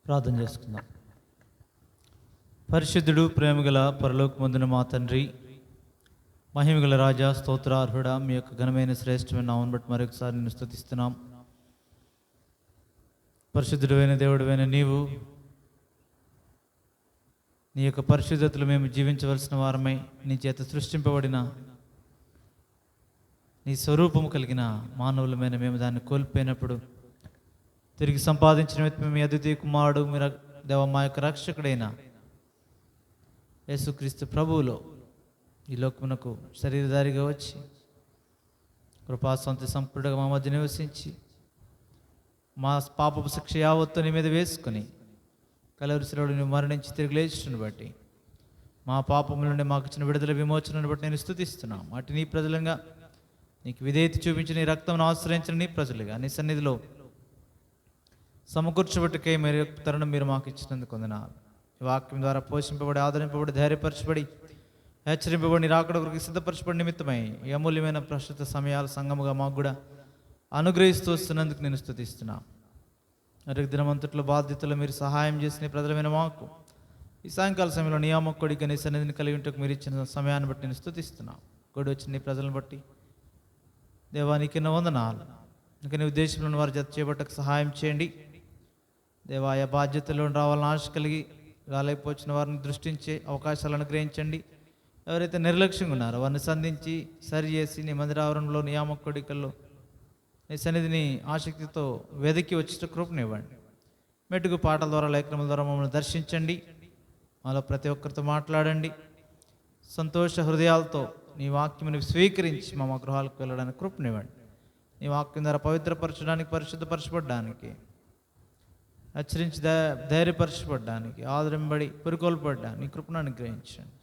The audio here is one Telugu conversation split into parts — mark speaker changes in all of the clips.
Speaker 1: ప్రార్థన చేసుకుందాం. పరిశుద్ధుడు, ప్రేమగల పరలోకమందున మా తండ్రి, మహిమగల రాజా, స్తోత్రార్హుడా, మీ యొక్క ఘనమైన శ్రేష్టమైన నామమును బట్టి మరొకసారి నిన్ను స్తుతిస్తున్నాం. పరిశుద్ధుడైన దేవుడైన నీవు, నీ యొక్క పరిశుద్ధతలు మేము జీవించవలసిన వారమై, నీ చేత సృష్టింపబడిన నీ స్వరూపము కలిగిన మానవులమైన మేము దాన్ని కోల్పోయినప్పుడు తిరిగి సంపాదించిన వ్యక్తి మీ అద్వితీయ కుమారుడు, మీరు దేవ మా యొక్క రక్షకుడైన యేసుక్రీస్తు ప్రభువులో ఈ లోకమునకు శరీరధారిగా వచ్చి కృపాసంత సంపూర్ణంగా మా మధ్య నివసించి మా పాపపు శిక్ష యావత్తు నీ మీద వేసుకుని కలవరి శిలువలో మరణించి తిరిగి లేచుని బట్టి మా పాపముల నుండి మాకు ఇచ్చిన విడుదల విమోచనను బట్టి నేను స్తుతిస్తున్నాను. అటు నీ ప్రజలంగా నీకు విధేయత చూపించి నీ రక్తం ఆశ్రయించిన నీ ప్రజలుగా నీ సన్నిధిలో సమకూర్చబట్టుకే మీరు తరుణం మీరు మాకు ఇచ్చినందుకు వందనాలు. ఈ వాక్యం ద్వారా పోషింపబడి, ఆదరింపబడి, ధైర్యపరచబడి, హెచ్చరింపబడి, రాకడ కొరకు సిద్ధపరచబడి నిమిత్తమై ఈ అమూల్యమైన ప్రస్తుత సమయాల సంఘముగా మాకు కూడా అనుగ్రహిస్తూ వస్తున్నందుకు నేను స్తుతిస్తున్నాను. మరొక దినమంతట్లో బాధ్యతలు మీరు సహాయం చేసిన ప్రజలమైన మాకు ఈ సాయంకాల సమయంలో నియామకుడిగా నీ సన్నిధిని కలిగి ఉంటే మీరు ఇచ్చిన సమయాన్ని బట్టి నేను స్తుతిస్తున్నాను. కూడి వచ్చిన నీ ప్రజలను బట్టి దేవానికి ఎన్నో వందనాలు. ఇంకా నీ ఉద్దేశంలో వారి జత చేపట్టకు సహాయం చేయండి దేవా. ఆయా బాధ్యతల్లో రావాలని ఆశ కలిగి రాలేకపోచిన వారిని దృష్టించే అవకాశాలను అనుగ్రహించండి. ఎవరైతే నిర్లక్ష్యంగా ఉన్నారో వారిని సంధించి సరిచేసి నీ మందిరావరణంలో నియామకుడికల్లో నీ సన్నిధిని ఆసక్తితో వెదకి వచ్చే కృపనివ్వండి. మెట్టుకు పాటల ద్వారా, లేఖనముల ద్వారా మమ్మల్ని దర్శించండి. మాలో ప్రతి ఒక్కరితో మాట్లాడండి. సంతోష హృదయాలతో నీ వాక్యముని స్వీకరించి మా గృహాలకు వెళ్ళడానికి కృపనివ్వండి. నీ వాక్యం ద్వారా పవిత్రపరచడానికి, పరిశుద్ధపరచబడ్డానికి, హెచ్చరించి ధైర్యపరచబడ్డానికి, ఆదరింబడి పురుకొల్పడ్డానికి నీ కృపను అనుగ్రహించండి.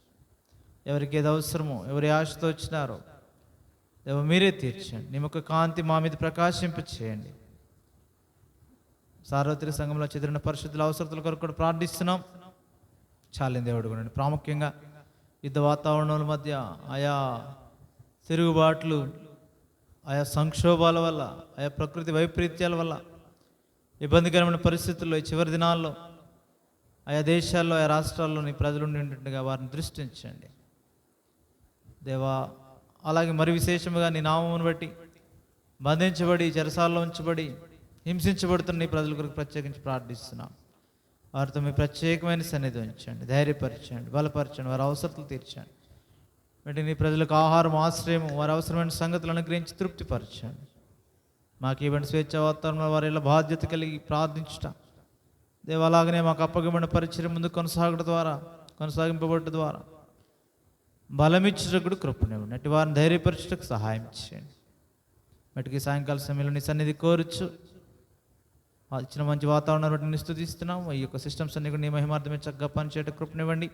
Speaker 1: ఎవరికి ఏది అవసరమో, ఎవరి ఆశతో వచ్చినారో మీరే తీర్చండి. నీ యొక్క కాంతి మా మీద ప్రకాశింపచేయండి. సార్వత్రిక సంఘంలో చెదిరిన పరిశుద్ధుల అవసరతల కొరకు కూడా ప్రార్థిస్తున్నాం. చాలిన దేవుడు కూడా ప్రాముఖ్యంగా యుద్ధ వాతావరణాల మధ్య ఆయా తిరుగుబాట్లు, ఆయా సంక్షోభాల వల్ల, ఆయా ప్రకృతి వైపరీత్యాల వల్ల ఇబ్బందికరమైన పరిస్థితుల్లో ఈ చివరి దినాల్లో ఆయా దేశాల్లో, ఆయా రాష్ట్రాల్లో నీ ప్రజలు ఉండినట్టుగా వారిని దృష్టించండి దేవా. అలాగే మరి విశేషముగా నీ నామమును బట్టి బంధించబడి, చెరసాల్లో ఉంచబడి హింసించబడుతున్న నీ ప్రజల కొరకు ప్రత్యేకించి ప్రార్థిస్తున్నాం. వారితో మీ ప్రత్యేకమైన సన్నిధి ఉంచండి, ధైర్యపరచండి, బలపరచండి, వారి అవసరాలు తీర్చండి. అంటే నీ ప్రజలకు ఆహారం, ఆశ్రయం, వారి అవసరమైన సంగతులు అనుగ్రహించి తృప్తిపరచండి. మాకు ఇవ్వండి స్వేచ్ఛ వాతావరణంలో వారి ఇలా బాధ్యత కలిగి ప్రార్థించుట దేవ. అలాగనే మాకు అప్పగిమైన పరిచయం ముందు కొనసాగింపబడ్డ ద్వారా బలమిచ్చుటకు కృపనివ్వండి. అటు వారిని ధైర్యపరచుటకు సహాయం చేయండి. మటుకి సాయంకాల సమయంలో నీ సన్నిధి కోరుచు ఇచ్చిన మంచి వాతావరణం బట్టి నేను స్తుతిస్తున్నాం. ఈ యొక్క సిస్టమ్స్ అన్ని కూడా నీ మహిమార్థమే చక్కగా పనిచేయటం కృపనివ్వండి.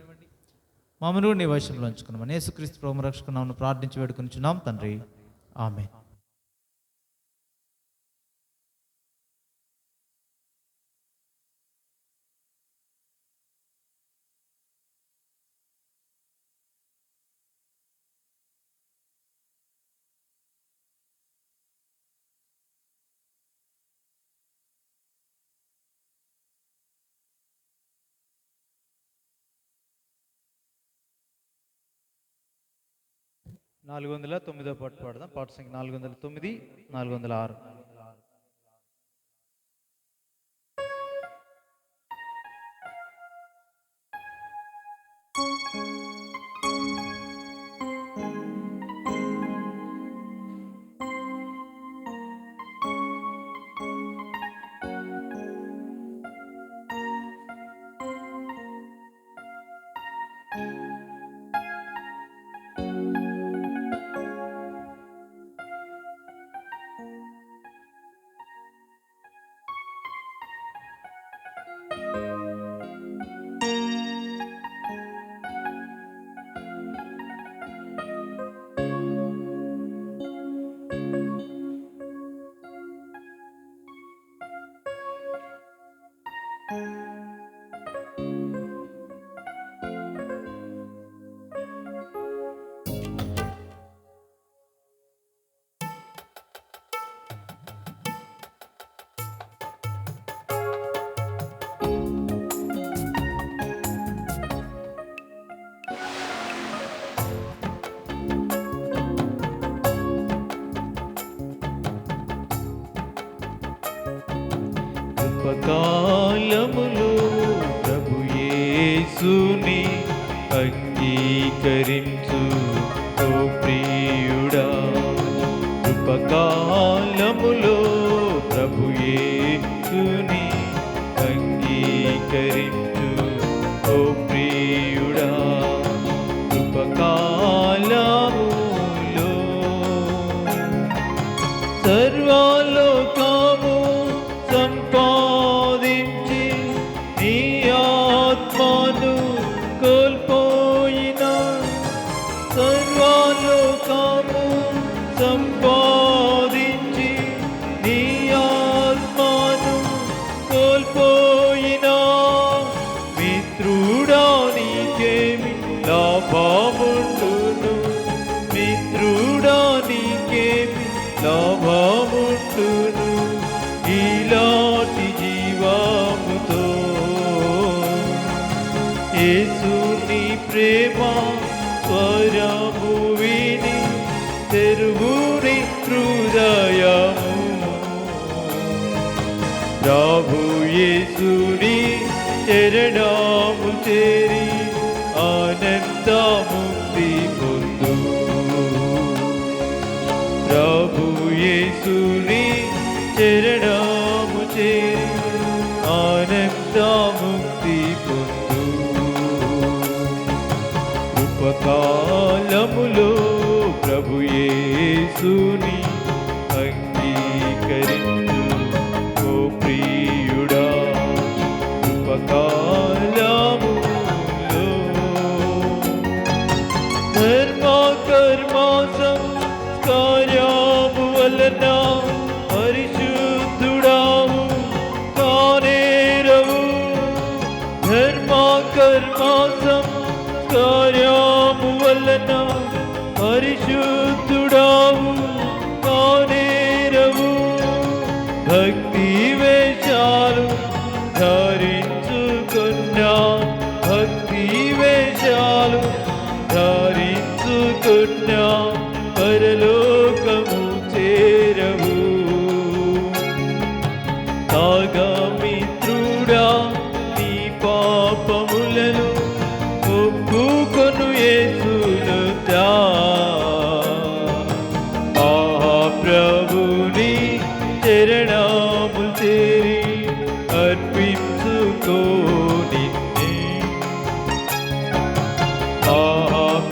Speaker 1: మమ్మల్ని కూడా నీ వశంలో ఉంచుకున్నాం. యేసుక్రీస్తు ప్రభువు రక్షకున్నామని ప్రార్థించి వేడుకొనిచున్నాం తండ్రి, ఆమేన్. నాలుగు 409 పాట పాడదాం. పాట సంఖ్య 409, 406.
Speaker 2: కృపకాలములో ప్రభు యేసుని అంగీకరించు ఓ ప్రియుడా. కృపకాలములో ప్రభు యేసుని అంగీకరించు ఓ ప్రియుడా. కృపకాలములో సర్వలోకము సంపాదించి నీ ఆత్మను కోల్పోయిన, సర్వలోకము సంపాదించి నీ ఆత్మను కోల్పోయిన మిత్రుడా నీకేమి లాభముండును, మిత్రుడా నీకేమి లాభముండును ఇలాంటి జీవముతో. యేసుని ప్రేమ స్వరము విని తెరువుని హృదయము, ప్రభు యేసుని చరణము చేరి ఆనందముక్తి పొందు. ప్రభు యేసుని చరణము చేరి ఆనందముక్తి పొందు. కృపకాలములో ప్రభు యేసుని అంగీకరించు ఓ ప్రియుడా. కృపకాలములో ధర్మ కర్మ సంస్కార్యము వలన పరిశుద్ధుడావు కానేరవు, ధర్మ కర్మ సంస్కార్యము వలన పరిశుద్ధుడావు కానేరవు. భక్తి వేషాలు ధరించుకున్నా, భక్తి వేషాలు ధరించుకున్నా పరలోకము చేరవు. తాగమిత్రుడా నీ పాపములను ఒప్పుకొను యేసునుతా. ఆ ప్రభుని చరణము చేరి అర్పించుకో నిన్నే. ఆ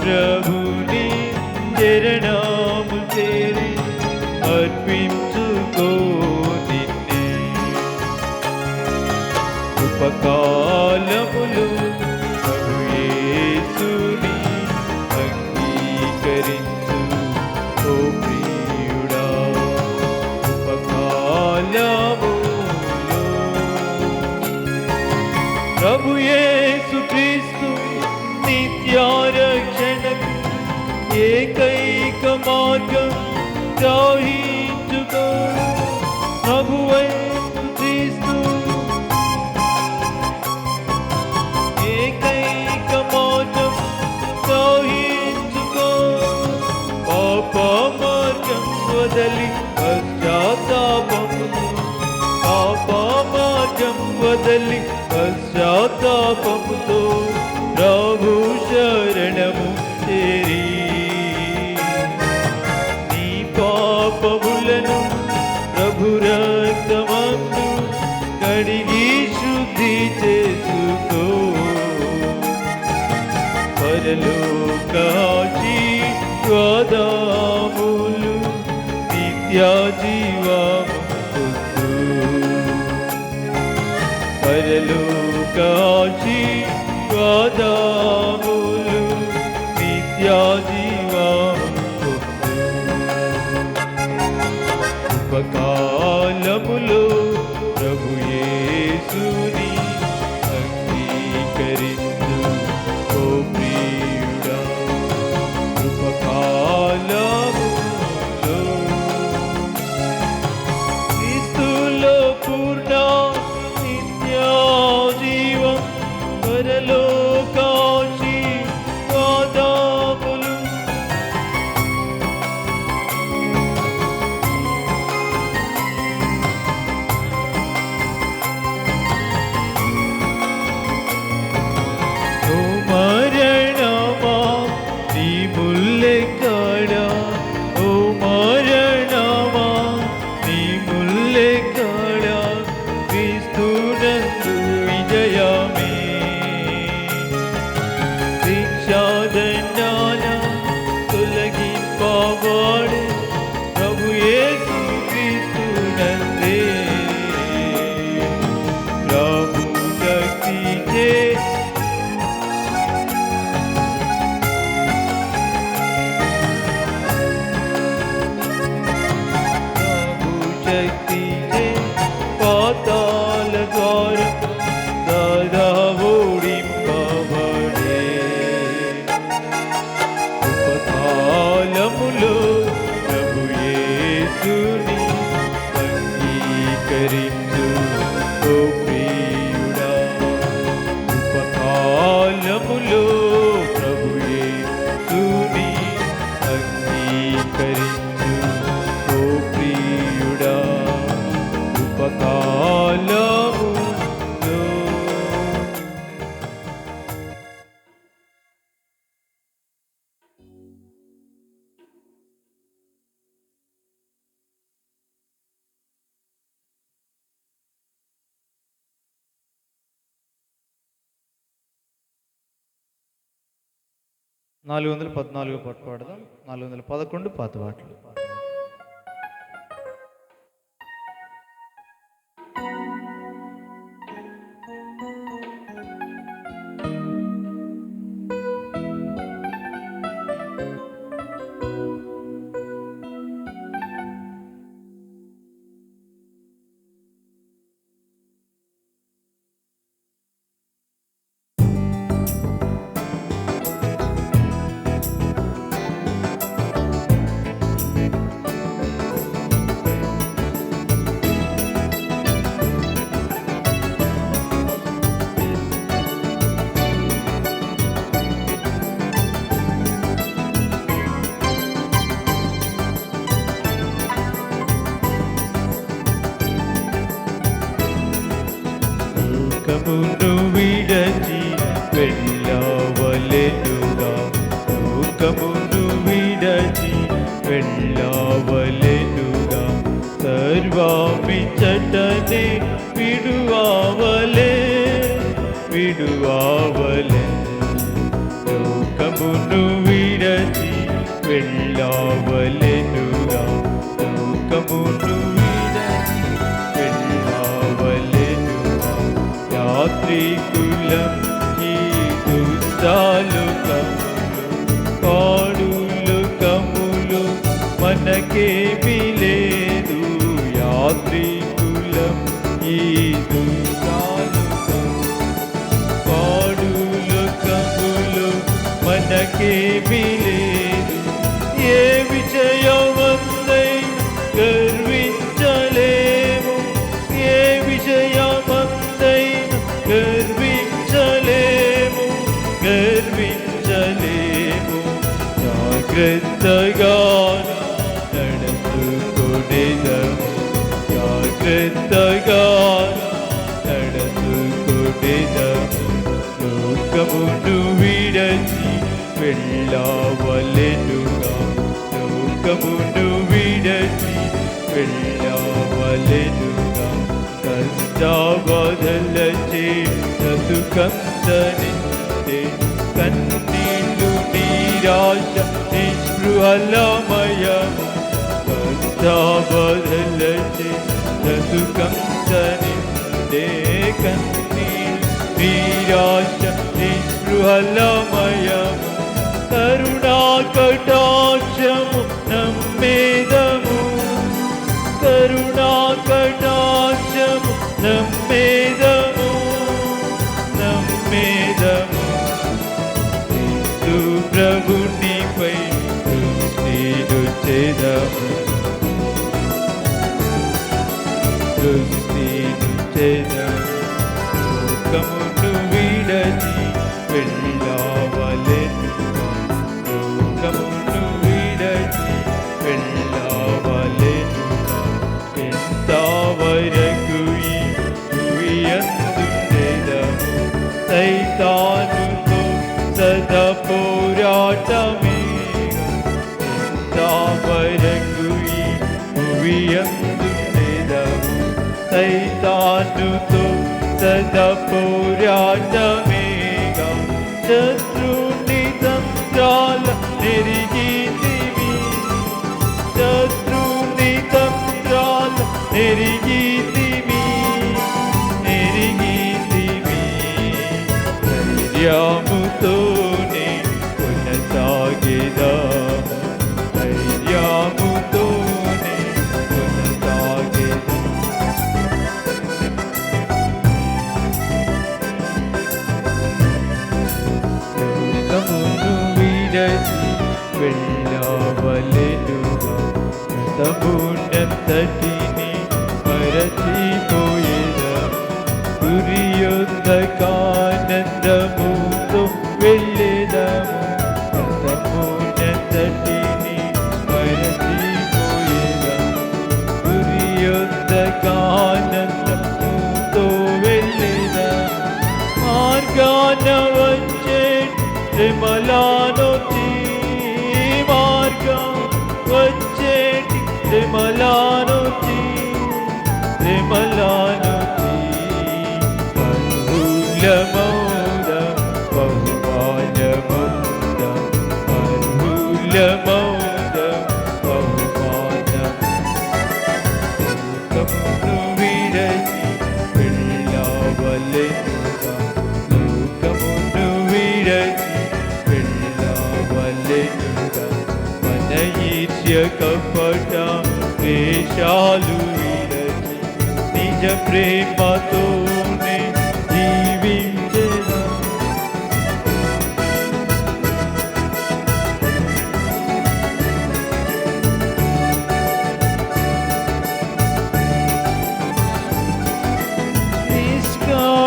Speaker 2: ప్రభుని చరణము చేరి అర్పించుకో నిన్నే. కృపకాలములో ప్రభు యేసుని అంగీకరించు ఓ ప్రియుడా. కృపకాలములో ప్రభు యేసు క్రీస్తు నిత్యారక్షణకు ఏకైక మార్గం గ్రహించుకో. ప్రభు యేసు క్రీస్తు ఏకైక మార్గం గ్రహించుకో. పాప మార్గం వదలి పశ్చాత్తాపముతో, పాప మార్గం వదలి పశ్చాత్తాపముతో ప్రభు శరణము చేరి నీ పాపములను ప్రభు రక్తమందు కడిగి శుద్ధి చేసుకో. పరలోకాశీర్వాదములు నిత్య జీవము పొందు. పరలోకాశీర్వాదములు నిత్య జీవము పొందు. కృపకాలములో ప్రభు యేసుని అంగీకరించు ఓ ప్రియుడా. కృపకాలములో క్రీస్తులో పూర్ణ నిత్య జీవం పరలోకాశీర్వాదములు శక్తి పాతాల ద్వారం సదా ఓడింపబడే ఉపకాలములో ప్రభు యేసుని అంగీకరించు ఓ ప్రియుడా ఉపకాలములో ప్రభు యేసుని అంగీకరించు ఓ ప్రియుడా ఉపకాలములో 414 పాట పాడదాం. 411 పాత పాటలు. లోకమును విడచి వెళ్ళవలెనుగా లోకమును విడచి వెళ్ళవలెనుగా సర్వమిచ్చటనే విడువవలే లోకమును విడచి వెళ్ళవలెనుగా లోకమును విడచి వెళ్ళవలెనుగా యాత్రికులం ఈ దుష్టాలోకములు పాడులోకములు మనకేమీ లేదు యాత్రికులం ఈ దుష్టాలోకములు పాడులోకములు మనకేమీ లేదు ఏ విజయమందై గర్వించలేము ఏ విజయమందై గర్వించలేము జాగ్రత్తగా నడుచుకొనేదము జాగ్రత్తగా నడుచుకొనేదము లోకమును విడచి వెళ్ళవలెనుగా లోకమును విడచి వెళ్ళవలెనుగా కష్టాబాధలచే బ్రతుకంతనిందే కన్నీళ్ళు నీరాశ నిస్పృహలమయము కష్టాబాధలచే బ్రతుకంతనిందే కన్నీళ్ళు నీరాశ నిస్పృహలమయము కరుణా కటాక్షము నమ్మేదము కరుణా కటాక్షము నమ్మేదము యేసు ప్రభునిపై దృష్టినుంచెదము లోకమును విడచి వెళ్ళవలెనుగా లోకమును విడచి వెళ్ళవలెనుగా ఎంతవరకు ఈ భూమియందుండెదము సైతానుతో సదా పోరాటమేగా ఎంతవరకు ఈ భూమియందుండెదము సైతానుతో సదా పోరాటమేగా శత్రుని తంత్రాల నెరిగితివి శత్రుని తంత్రాల నెరిగితివి ధైర్యముతోనే కొనసాగెదాము ధైర్యముతోనే కొనసాగెదాము శ్రమలానొచ్చి మార్గం వచ్చేటి శ్రమలానొచ్చి అర్హులమౌద బహుమానమౌద అర్హులమౌద బహుమానం లోకమును విడచి వెళ్ళవలెనుగా లోకమును విడచి వెళ్ళవలెనుగా మన ఈర్ష్య కపట వేషాలు విడచి నిజ ప్రేమతోనే జీవించెదా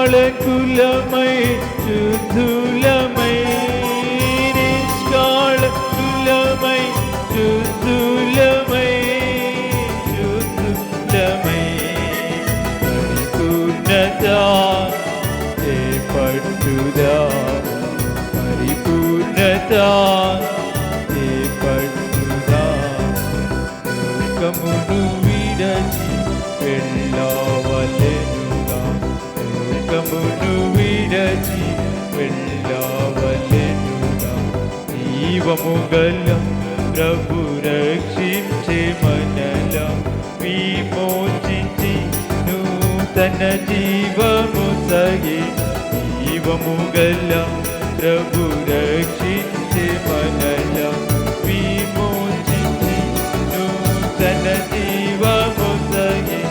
Speaker 2: నిష్కాళకులమై శుద్ధులమై నిష్కాళకులమై శుద్ధులమై శుద్ధులమై పరిపూర్ణత చేపట్టుదా పరిపూర్ణత చేపట్టుదా లోకమును విడచి వెళ్ళవలెనుగా లోకమును విడచి వెళ్ళవలెనుగా జీవము గల ప్రభు రక్షించే మనల విమోచించి నూతన జీవము సగే జీవము గల ప్రభు రక్షించే మనల విమోచించి నూతన జీవము సగే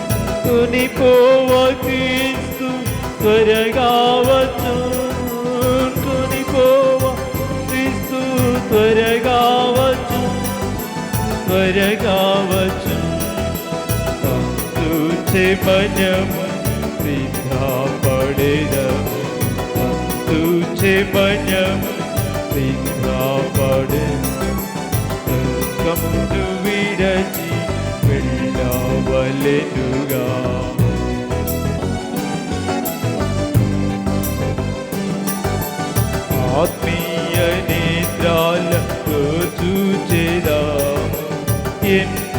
Speaker 2: కొనిపోవ క్రీస్తు త్వరగా వచ్చు కొనిపోవ క్రీస్తు త్వరగా వచ్చు త్వరగా వచ్చు సంతూచే మనము సిద్ధపడెదము సంతూచే మనము సిద్ధపడెదము లోకమును విడచి వెళ్ళవలెనుగా ఆత్మీయ నేత్రాలతో చూచెదాము ఎంత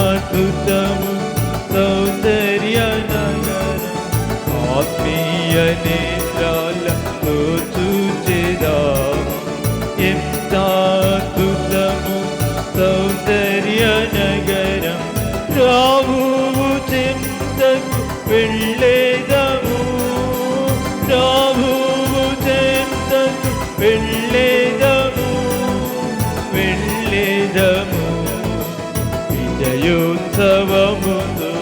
Speaker 2: అద్భుతము సౌందర్య నగరం ఆత్మీయ నేత్రాలతో చూచెదాము ఎంత అద్భుతము సౌందర్య నగరం ప్రభువు చెంతకు వెళ్ళేదము ప్రభువు చెంతకు వెళ్ళేదము వెళ్ళేదము విజయోత్సవముతో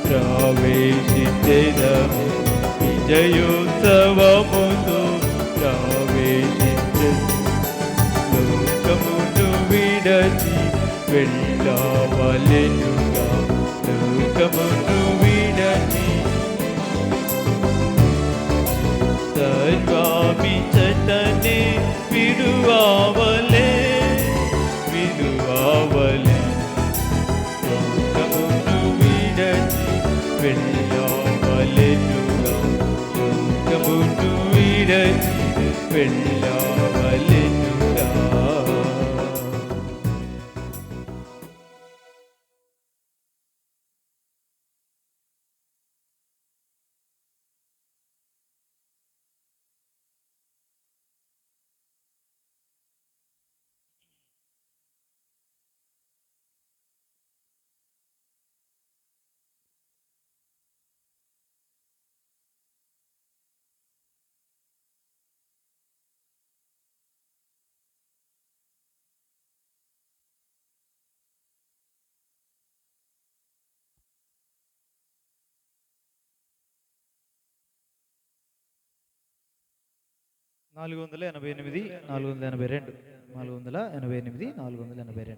Speaker 2: ప్రవేశించెదము విజయోత్సవముతో ప్రవేశించెదము లోకమును విడచి వెళ్ళవలెనుగా లోకమును విడచి సర్వామి చటనే విడువావలే విడువావలే లోకమును విడచి వెళ్ళవలెనుగా లోకమును విడచి వెళ్ళవలెనుగా
Speaker 1: నాలుగు వందల ఎనభై ఎనిమిది 482 488 482.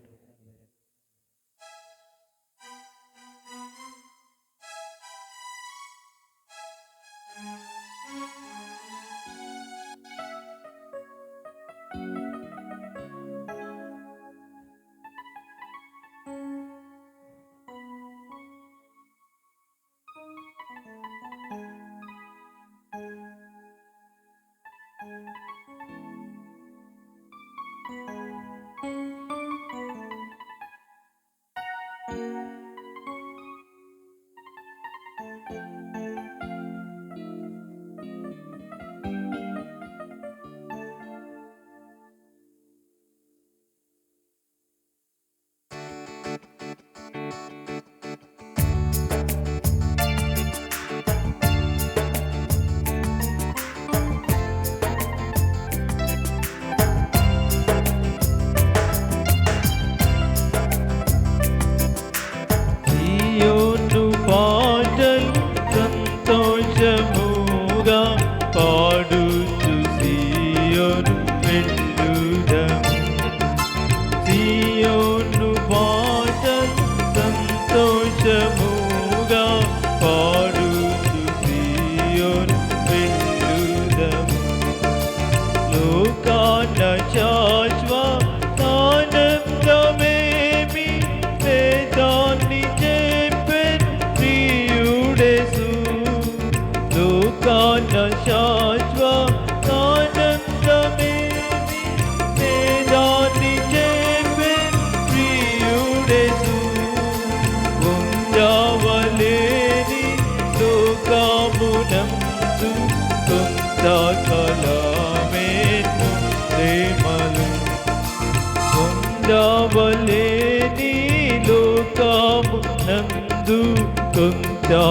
Speaker 2: కొంతకాలమెంతో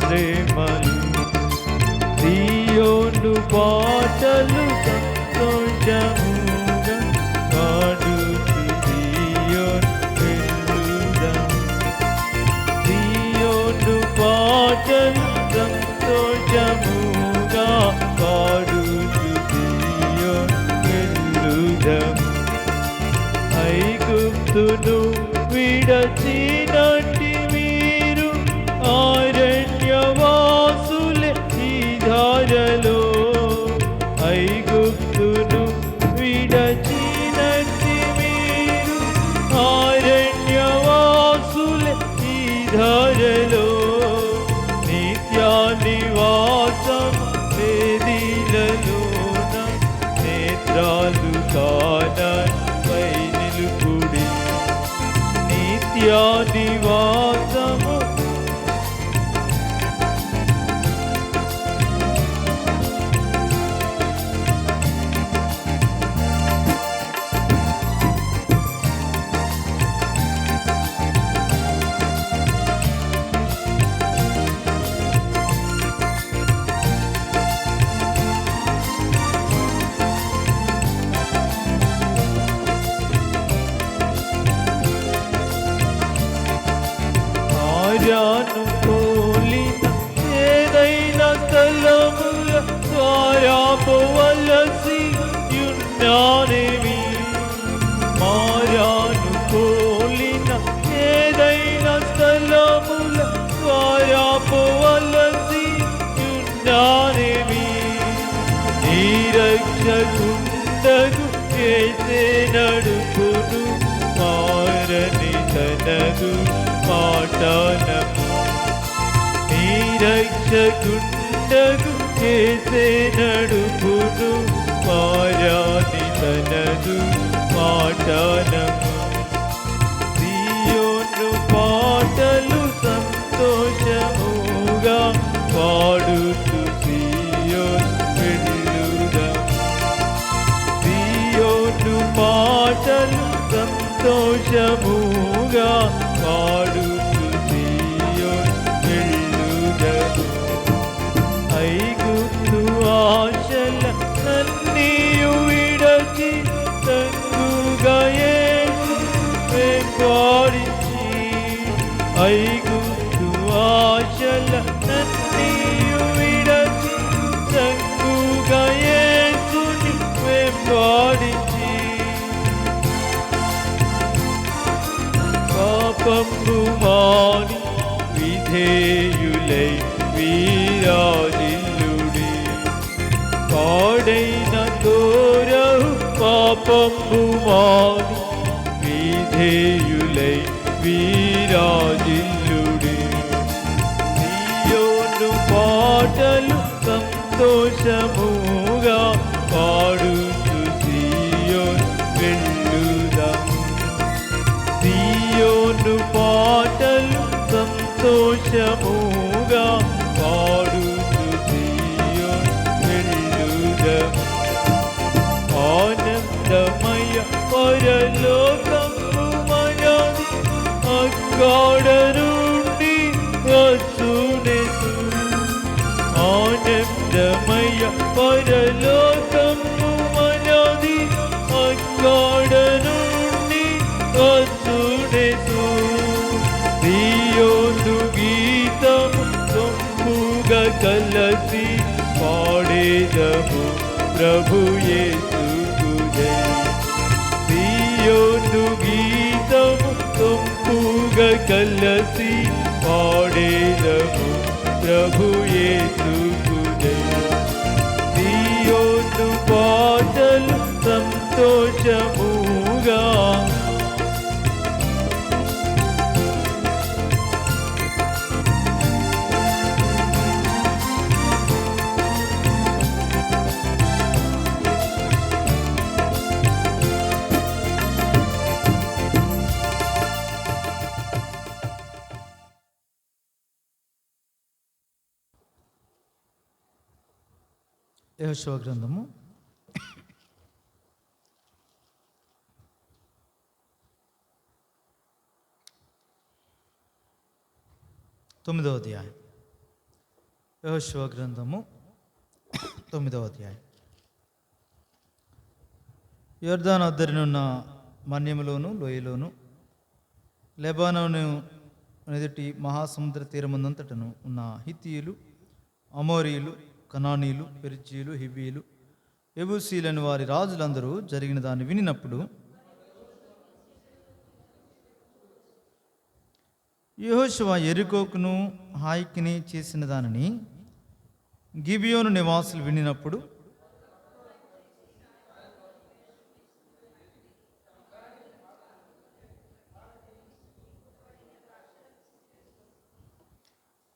Speaker 2: ప్రేమలు సియోను పాటలు సంతోషముగా పాడుచు సియోను వెళ్ళుదాం. సియోను పాటలు సంతోషముగా పాడుచు సియోను వెళ్ళుదాం. ఐగుప్తును విడచినట్టి మీరు అరణ్యవాసులే ఈ ధారలో. ఐగుప్తును విడచినట్టి మీరు అరణ్యవాసులే ఈ ధారలో. నిత్య నివాసం వేదిలలోన నేత్రాలు కానపై నిలుపుడి. నిత్య నివాసము ఆరాను పోలిన ఏదైనా స్థలముల ద్వారా పోవలసి యున్నానేమి. మారాను పోలిన ఏదైనా స్థలముల ద్వారా పోవలసి యున్నానేమి. నీరక్షకుండగు చేసే నడుపును మారని తనగు మాటనము. నీరక్షకుండగు చేసే నడుపును మారాని తనగు మాటనము. సియోను పాటలు సంతోషముగా పాడుతూ సియోను వెళ్ళుదాం. సియోను పాటలు సంతోషముగా పాడుతూ సియోను వెళ్ళుదాం. ఐగుప్తు ఆశల నన్నీయు విడచి తంగుగా యేసు వెంబడించి. ఐగుప్తు ఆశల నన్నీయు విడచి తంగుగా యేసుని వెంబడించి. పాపము మాని విధేయులై వీరాజిల్లుడి. పాడైన తోరహు పాపము మాని విధేయులై వీరాజిల్లుడి. సియోను పాటలు సంతోషముగా పాడుతూ సియోను వెళ్ళుదాము. సియోను పాటలు సంతోషముగా పాడుతూ సియోను వెళ్ళుదాము. ఆనందమయ పరలోకము మనది అక్కడ నుండి వచ్చునేసు. ఆనందమయ పరలోకము మనది అక్కడ నుండి వచ్చునేసు. సియోను గీతము సొంపుగా కలసి పాడేదము ప్రభు యేసుకు జై. సియోను గీతము సొంపుగా కలసి పాడేదము ప్రభు యేసుకు జై. సియోను పాటలు సంతోషముగా
Speaker 1: యెహోషువ గ్రంథము 37 9వ అధ్యాయం. యెహోషువ గ్రంథము 9వ అధ్యాయం. యొర్దాను అద్దరినున్న మన్యములోను లోయలోను లెబానోను ఎదుటి మహాసముద్ర తీరమునంతటను ఉన్న హిత్తీయులు, అమోరీయులు, కనానీయులు, పెరిజ్జీయులు, హివ్వీయులు, యెబూసీయులను వారి రాజులందరూ జరిగిన దాన్ని వినినప్పుడు యెహోషువ యెరికోకును హాయికిని చేసిన దానిని గిబియోను నివాసులు వినినప్పుడు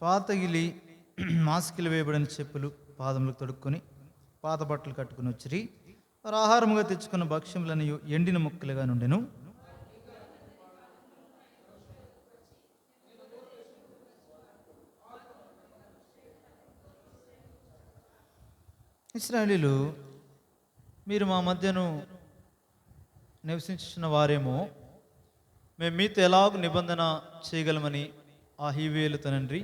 Speaker 1: పాతగిలి మాస్కిలు వేయబడిన చెప్పులు పాదములకు తొడుక్కొని పాత బట్టలు కట్టుకుని వచ్చిరి. వారు ఆహారముగా తెచ్చుకున్న భక్ష్యములను ఎండిన ముక్కలుగా నుండెను. ఇశ్రాయేలీలు, మీరు మా మధ్యను నివసించుచున్న వారేమో, మేము మీతో ఎలాగూ నిబంధన చేయగలమని ఆ హీవేలు తనండ్రి.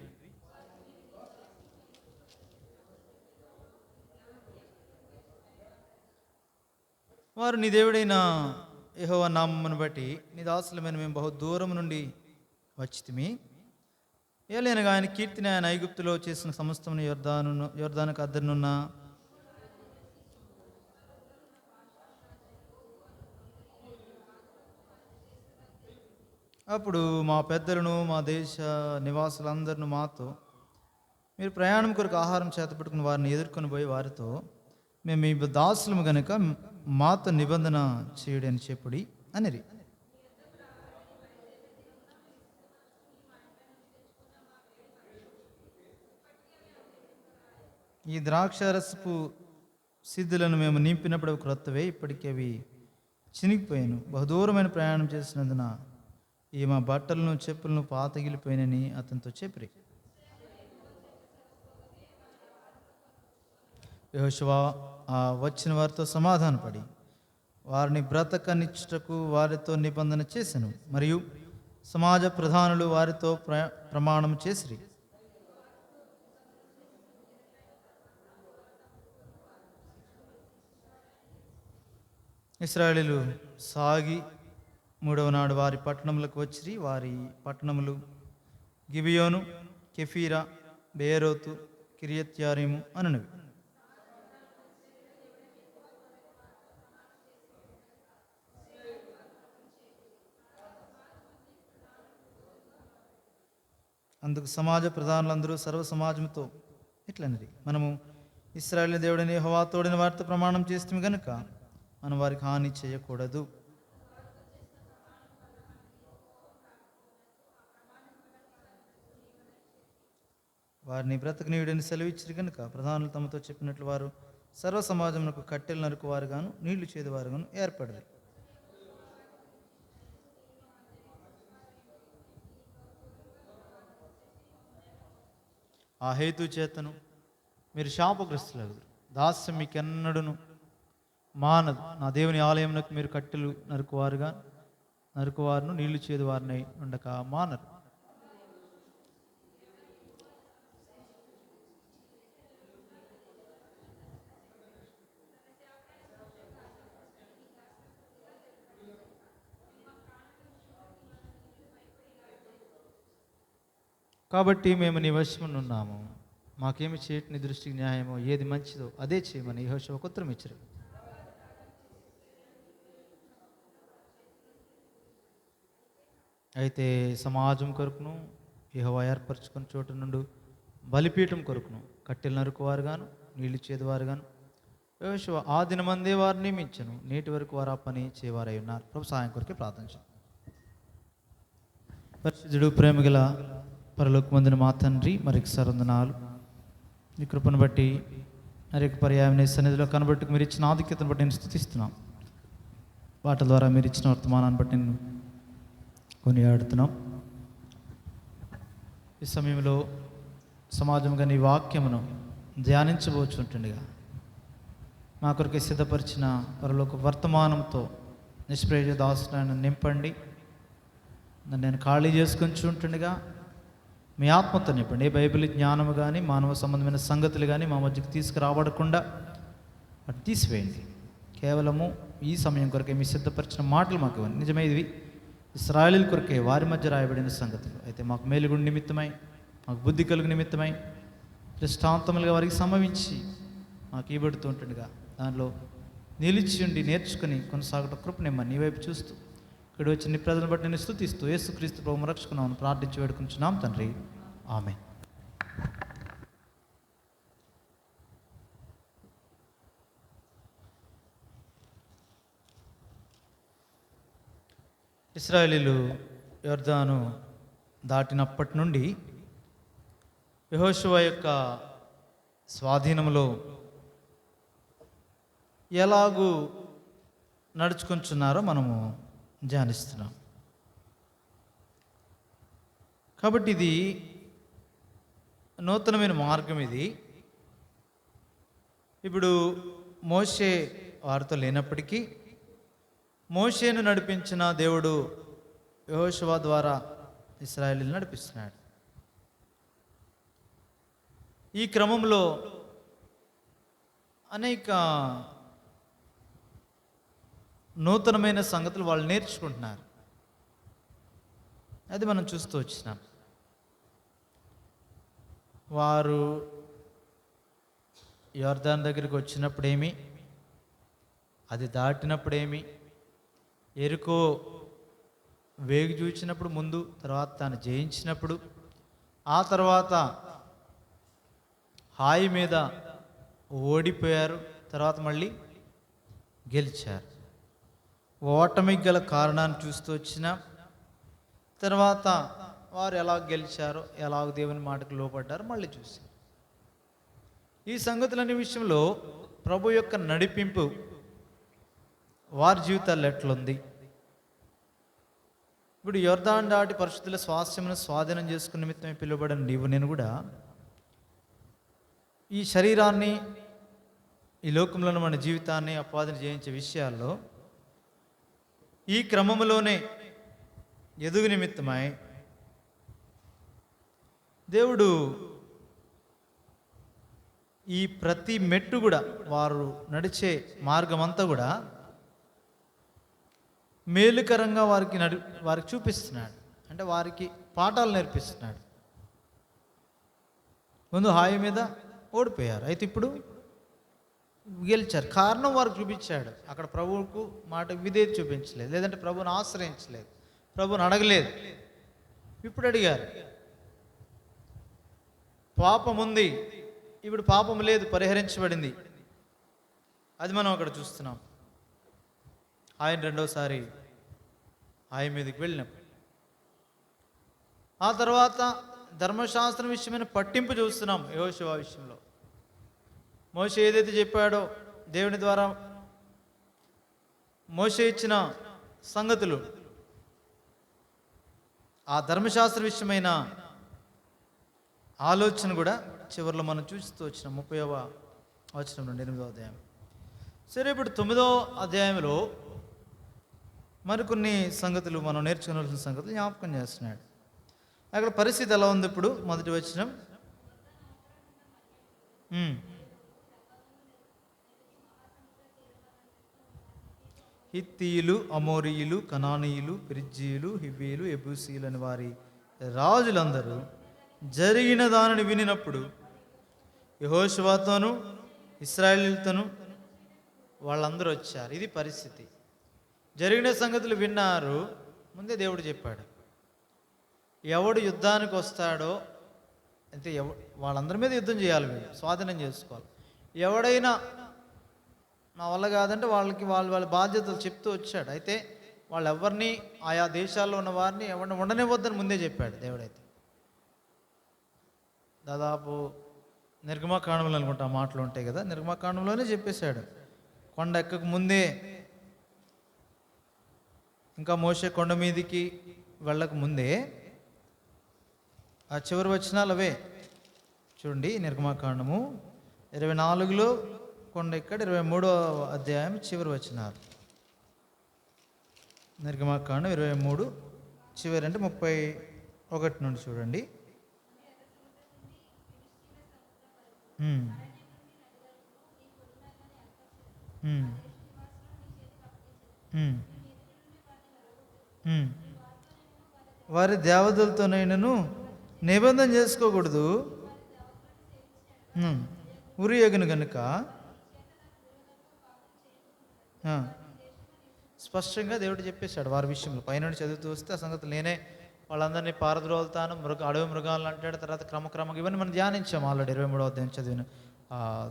Speaker 1: వారు నీ దేవుడైన యెహోవా నామమును బట్టి నీ దాసులమైన మేము బహు దూరం నుండి వచ్చితిమి. ఏలైనగా ఆయన కీర్తిని ఆయన ఐగుప్తులో చేసిన సమస్తమును యొర్దానుకు అద్దరినున్న అప్పుడు మా పెద్దలను మా దేశ నివాసులందరిని మాతో మీరు ప్రయాణం కొరకు ఆహారం చేతపెట్టుకుని వారిని ఎదుర్కొని పోయి వారితో మేము మీ దాసులము గనుక మాతో నిబంధన చేయడని చెప్పుడి అనిరి. ఈ ద్రాక్షారసపు సిద్ధులను మేము నింపినప్పుడు క్రొత్తవే, ఇప్పటికీ అవి చినిగిపోయాను. బహుదూరమైన ప్రయాణం చేసినందున ఈ మా బట్టలను చెప్పులను పాతగిలిపోయినని అతనితో చెప్పిరి. యెహోషువ వచ్చిన వారితో సమాధానపడి వారిని బ్రతకనిచ్చుటకు వారితో నిబంధన చేసెను. మరియు సమాజ ప్రధానులు వారితో ప్రమాణం చేసిరి. ఇశ్రాయేలీలు సాగి 3వ నాడు వారి పట్టణములకు వచ్చిరి. వారి పట్టణములు గిబియోను, కెఫీరా, బేరోతు, కిరియత్యారీము అనునవి. అందుకు సమాజ ప్రధానులందరూ సర్వ సమాజంతో ఇట్లనిది, మనము ఇశ్రాయేలు దేవుడైన యెహోవా తోడిన వారితో ప్రమాణం చేస్తాము గనుక మనం వారికి హాని చేయకూడదు. వారిని బ్రతకనీయుడని సెలవిచ్చిరు కనుక ప్రధానులు తమతో చెప్పినట్లు వారు సర్వ సమాజమునకు కట్టెలు నరుకువారుగాను నీళ్లు చేదువారుగాను ఏర్పడరు. ఆ హేతు చేతను మీరు శాపగ్రస్తులగుదురు. దాస్యం మీకెన్నడును మానదు. నా దేవుని ఆలయమునకు మీరు కట్టెలు నరుకువారును నీళ్లు చేదువారినై ఉండక మానరు. కాబట్టి మేము నీ వశమునున్నాము. మాకేమి చేయటం నీ దృష్టికి న్యాయమో, ఏది మంచిదో అదే చేయమని యెహోషువకు ఉత్తరం ఇచ్చారు. అయితే సమాజం కొరకును యెహోవా ఏర్పరచుకున్న చోటు నుండి బలిపీఠం కొరకును కట్టెలు నరుకువారుగాను నీళ్లు చేదువారుగాను యెహోషువ ఆ దినమందే వారు నియమించను. నేటి వరకు వారు ఆ పని చేయవారై ఉన్నారు. ప్రభు సహాయం కొరకే ప్రార్థించాను. పరిశుద్ధుడు, ప్రేమగల పరలోకమందున మా తండ్రి, మరికి సరందనాలు. నీ కృపను బట్టి మరొక పర్యాయం నీ సన్నిధిలో కనబట్టుకు మీరు ఇచ్చిన ఆధిక్యతను బట్టి నేను స్తుతిస్తున్నాం. వాటి ద్వారా మీరు ఇచ్చిన వర్తమానాన్ని బట్టి నేను కొనియాడుతున్నాం. ఈ సమయంలో సమాజంగా నీ వాక్యమును ధ్యానించబోచుంటుండగా మా కొరకు సిద్ధపరిచిన పరలోక వర్తమానంతో నిష్ప్రయోజ దాసులను నింపండి. నన్ను నేను ఖాళీ చేసుకొని చూంటుండగా మీ ఆత్మతో నింపండి. ఏ బైబిల్ జ్ఞానము కానీ మానవ సంబంధమైన సంగతులు కానీ మా మధ్యకి తీసుకురాబడకుండా అది తీసివేయండి. కేవలము ఈ సమయం కొరకే మీ సిద్ధపరిచిన మాటలు మాకు ఇవ్వండి. నిజమే, ఇవి ఇశ్రాయేలీయుల కొరకే వారి మధ్య రాయబడిన సంగతులు. అయితే మాకు మేలుగుండి నిమిత్తమై, మాకు బుద్ధి కలుగు నిమిత్తమై దృష్టాంతములుగా వారికి సంభవించి మాకు ఇవ్వబడుతూ ఉంటుండగా దానిలో నిలిచి ఉండి నేర్చుకుని కొనసాగట కృపనిమ్మని నీ వైపు చూస్తూ ఇక్కడ వచ్చిన నీ ప్రజలను బట్టి నేను స్తుతిస్తూ యేసుక్రీస్తు ప్రభువును రక్షకున్నామని ప్రార్థించి వేడుకుంటున్నాం తండ్రి, ఆమేన్. ఇశ్రాయేలీయులు యొర్దాను దాటినప్పటి నుండి యెహోషువ యొక్క స్వాధీనంలో ఎలాగూ నడుచుకుంటున్నారో మనము ధ్యానిస్తున్నాం. కాబట్టి ఇది నూతనమైన మార్గం. ఇది ఇప్పుడు మోషే వారితో లేనప్పటికీ మోషేను నడిపించిన దేవుడు యెహోషువ ద్వారా ఇశ్రాయేలీయులను నడిపిస్తున్నాడు. ఈ క్రమంలో అనేక నూతనమైన సంగతులు వాళ్ళు నేర్చుకుంటున్నారు. అది మనం చూస్తూ వచ్చినాం. వారు యొర్దాను దగ్గరికి వచ్చినప్పుడేమి, అది దాటినప్పుడేమి, ఎరుకో వేగు చూచినప్పుడు ముందు, తర్వాత తాను జయించినప్పుడు, ఆ తర్వాత హాయి మీద ఓడిపోయారు, తర్వాత మళ్ళీ గెలిచారు. ఓటమికి గల కారణాన్ని చూస్తూ వచ్చిన తర్వాత వారు ఎలా గెలిచారో, ఎలాగ దేవుని మాటకు లోపడ్డారో మళ్ళీ చూశారు. ఈ సంగతులనే విషయంలో ప్రభు యొక్క నడిపింపు వారి జీవితాల్లో ఎట్లుంది? ఇప్పుడు యొర్దాను దాటి పరిశుద్ధుల స్వాస్థ్యమును స్వాధీనం చేసుకునే నిమిత్తమే పిలువబడిన నీవు నేను కూడా ఈ శరీరాన్ని, ఈ లోకంలోని మన జీవితాన్ని అపాదన చేయించే విషయాల్లో ఈ క్రమంలోనే ఎదుగు నిమిత్తమై దేవుడు ఈ ప్రతి మెట్టు కూడా, వారు నడిచే మార్గం అంతా కూడా మేలుకరంగా వారికి చూపిస్తున్నాడు. అంటే వారికి పాఠాలు నేర్పిస్తున్నాడు. ముందు హాయి మీద ఓడిపోయారు, అయితే ఇప్పుడు గెలిచారు. కారణం వారికి చూపించాడు. అక్కడ ప్రభువుకు మాట విధేయత చూపించలేదు, లేదంటే ప్రభువుని ఆశ్రయించలేదు, ప్రభువుని అడగలేదు. ఇప్పుడు అడిగారు. పాపం ఉంది, ఇప్పుడు పాపం లేదు, పరిహరించబడింది. అది మనం అక్కడ చూస్తున్నాం. ఆయన రెండోసారి ఆయన మీదకి వెళ్ళినప్పుడు, ఆ తర్వాత ధర్మశాస్త్రం విషయమైన పట్టింపు చూస్తున్నాం. యెహోషువ విషయంలో మోషే ఏదైతే చెప్పాడో, దేవుని ద్వారా మోషే ఇచ్చిన సంగతులు, ఆ ధర్మశాస్త్ర విషయమైన ఆలోచన కూడా చివరిలో మనం చూస్తూ వచ్చినాం. 30వ వచనం నుండి 8వ అధ్యాయం. సరే, ఇప్పుడు 9వ అధ్యాయంలో మరికొన్ని సంగతులు మనం నేర్చుకోవాల్సిన సంగతులు జ్ఞాపకం చేస్తున్నాడు. అక్కడ పరిస్థితి ఎలా ఉంది? ఇప్పుడు మొదటి వచనం, హిత్తీయులు, అమోరీయులు, కనానీయులు, పెరిజ్జీయులు, హివ్వీయులు, ఎబూసీయులు అని వారి రాజులందరూ జరిగిన దానిని వినినప్పుడు యెహోషువతోను ఇశ్రాయేలీయులతోను వాళ్ళందరూ వచ్చారు. ఇది పరిస్థితి. జరిగిన సంగతులు విన్నారు. ముందే దేవుడు చెప్పాడు, ఎవడు యుద్ధానికి వస్తాడో అంటే వాళ్ళందరి మీద యుద్ధం చేయాలి, వీళ్ళు స్వాధీనం చేసుకోవాలి. ఎవడైనా నా వల్ల కాదంటే వాళ్ళకి వాళ్ళ బాధ్యతలు చెప్తూ వచ్చాడు. అయితే వాళ్ళు ఎవరిని, ఆయా దేశాల్లో ఉన్న వారిని ఎవరిని ఉండనివ్వద్దని ముందే చెప్పాడు దేవుడైతే. దాదాపు నిర్గమకాండంలో అనుకుంటా మాటలు ఉంటాయి కదా, నిర్గమకాండంలోనే చెప్పేశాడు. కొండ ఎక్కక ముందే, ఇంకా మోషే కొండ మీదికి వెళ్ళక ముందే ఆ చివరి వచనాలు అవే చూడండి. నిర్గమకాండము 24లో కొండ ఎక్కడ, 23వ అధ్యాయం చివరి వచనాలు. నిర్గమకాండం 23 చివరి అంటే 31 నుండి చూడండి. ఉమ్. ఉమ్. ఉమ్. ఉమ్. వారి దేవతలతోనైనను నిబంధన చేసుకోకూడదు. ఉరి ఎగును గనుక స్పష్టంగా దేవుడు చెప్పేశాడు వారి విషయంలో. పైనుండి చదువుతూ వస్తే ఆ సంగతులు నేనే వాళ్ళందరినీ పారద్రోలుతాను, అడవి మృగాలను అంటాడు. తర్వాత క్రమక్రమంగా ఇవన్నీ మనం ధ్యానించాము ఆల్రెడీ 23వ అధ్యాయం చదివిన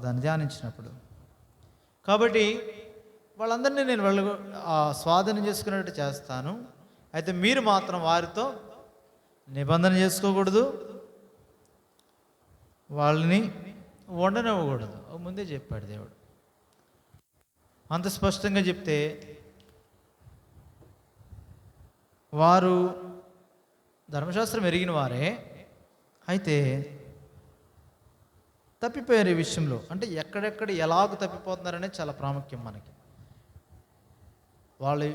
Speaker 1: దాన్ని ధ్యానించినప్పుడు. కాబట్టి వాళ్ళందరినీ నేను స్వాధీనం చేసుకున్నట్టు చేస్తాను. అయితే మీరు మాత్రం వారితో నిబంధన చేసుకోకూడదు, వాళ్ళని ఉండనివ్వకూడదు. ముందే చెప్పాడు దేవుడు. అంత స్పష్టంగా చెప్తే వారు ధర్మశాస్త్రం ఎరిగిన వారే, అయితే తప్పిపోయారు ఈ విషయంలో. అంటే ఎక్కడెక్కడ ఎలాగ తప్పిపోతున్నారనేది చాలా ప్రాముఖ్యం మనకి. వాళ్ళు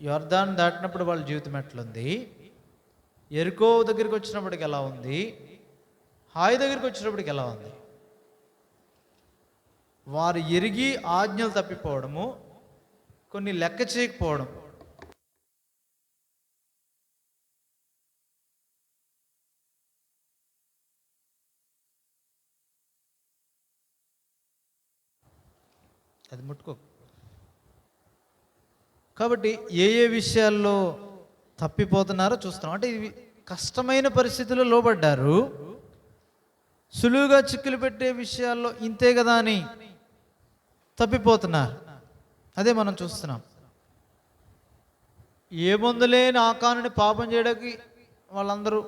Speaker 1: యొర్దాన్ దాటినప్పుడు వాళ్ళ జీవితం ఎట్లుంది, ఎరుకో దగ్గరికి వచ్చినప్పటికి ఎలా ఉంది, హాయి దగ్గరికి వచ్చినప్పటికి ఎలా ఉంది. వారు ఎరిగి ఆజ్ఞలు తప్పిపోవడము, కొన్ని లెక్క చేయకపోవడం. అది ముట్టుకో. కాబట్టి ఏ ఏ విషయాల్లో తప్పిపోతున్నారో చూస్తున్నాం. అంటే ఇవి కష్టమైన పరిస్థితుల్లో లోబడ్డారు, సులువుగా చిక్కులు పెట్టే విషయాల్లో ఇంతే కదా అని తప్పిపోతున్నారు. అదే మనం చూస్తున్నాం. ఏ మందు లేని ఆకానుని పాపం చేయడానికి వాళ్ళందరూ,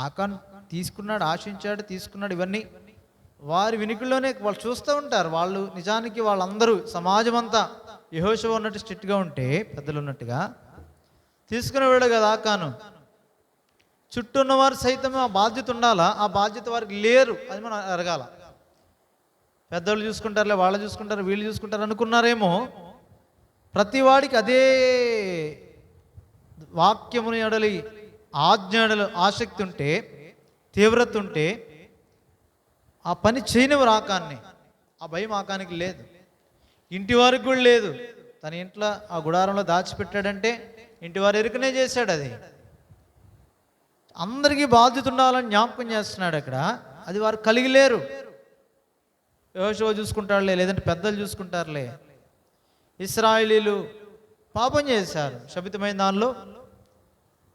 Speaker 1: ఆకాను తీసుకున్నాడు, ఆశించాడు, తీసుకున్నాడు, ఇవన్నీ వారి వినికిల్లోనే వాళ్ళు చూస్తూ ఉంటారు. వాళ్ళు నిజానికి వాళ్ళందరూ సమాజం అంతా యెహోషువ ఉన్నట్టు స్ట్రిక్ట్గా ఉంటే, పెద్దలు ఉన్నట్టుగా తీసుకునేవాడు కదా ఆకాను. చుట్టూ ఉన్నవారు సైతం ఆ బాధ్యత ఉండాలా, ఆ బాధ్యత వారికి లేరు. అది మనం అడగాల. పెద్దవాళ్ళు చూసుకుంటారులే, వాళ్ళు చూసుకుంటారు, వీళ్ళు చూసుకుంటారు అనుకున్నారేమో. ప్రతి వాడికి అదే వాక్యముని ఎడలి, ఆజ్ఞ ఎడలి ఆసక్తి ఉంటే, తీవ్రత ఉంటే ఆ పని చేయనివారు ఆకాన్ని. ఆ భయం ఆకానికి లేదు, ఇంటి వారికి కూడా లేదు. తన ఇంట్లో ఆ గుడారంలో దాచిపెట్టాడంటే ఇంటి వారు ఎరుకనే చేశాడు. అది అందరికీ బాధ్యత ఉండాలని జ్ఞాపకం చేస్తున్నాడు అక్కడ. అది వారు కలిగి లేరు. యెహోషువ చూసుకుంటాడులే, లేదంటే పెద్దలు చూసుకుంటారులే. ఇశ్రాయేలీలు పాపం చేశారు, శపితమైన దానిలో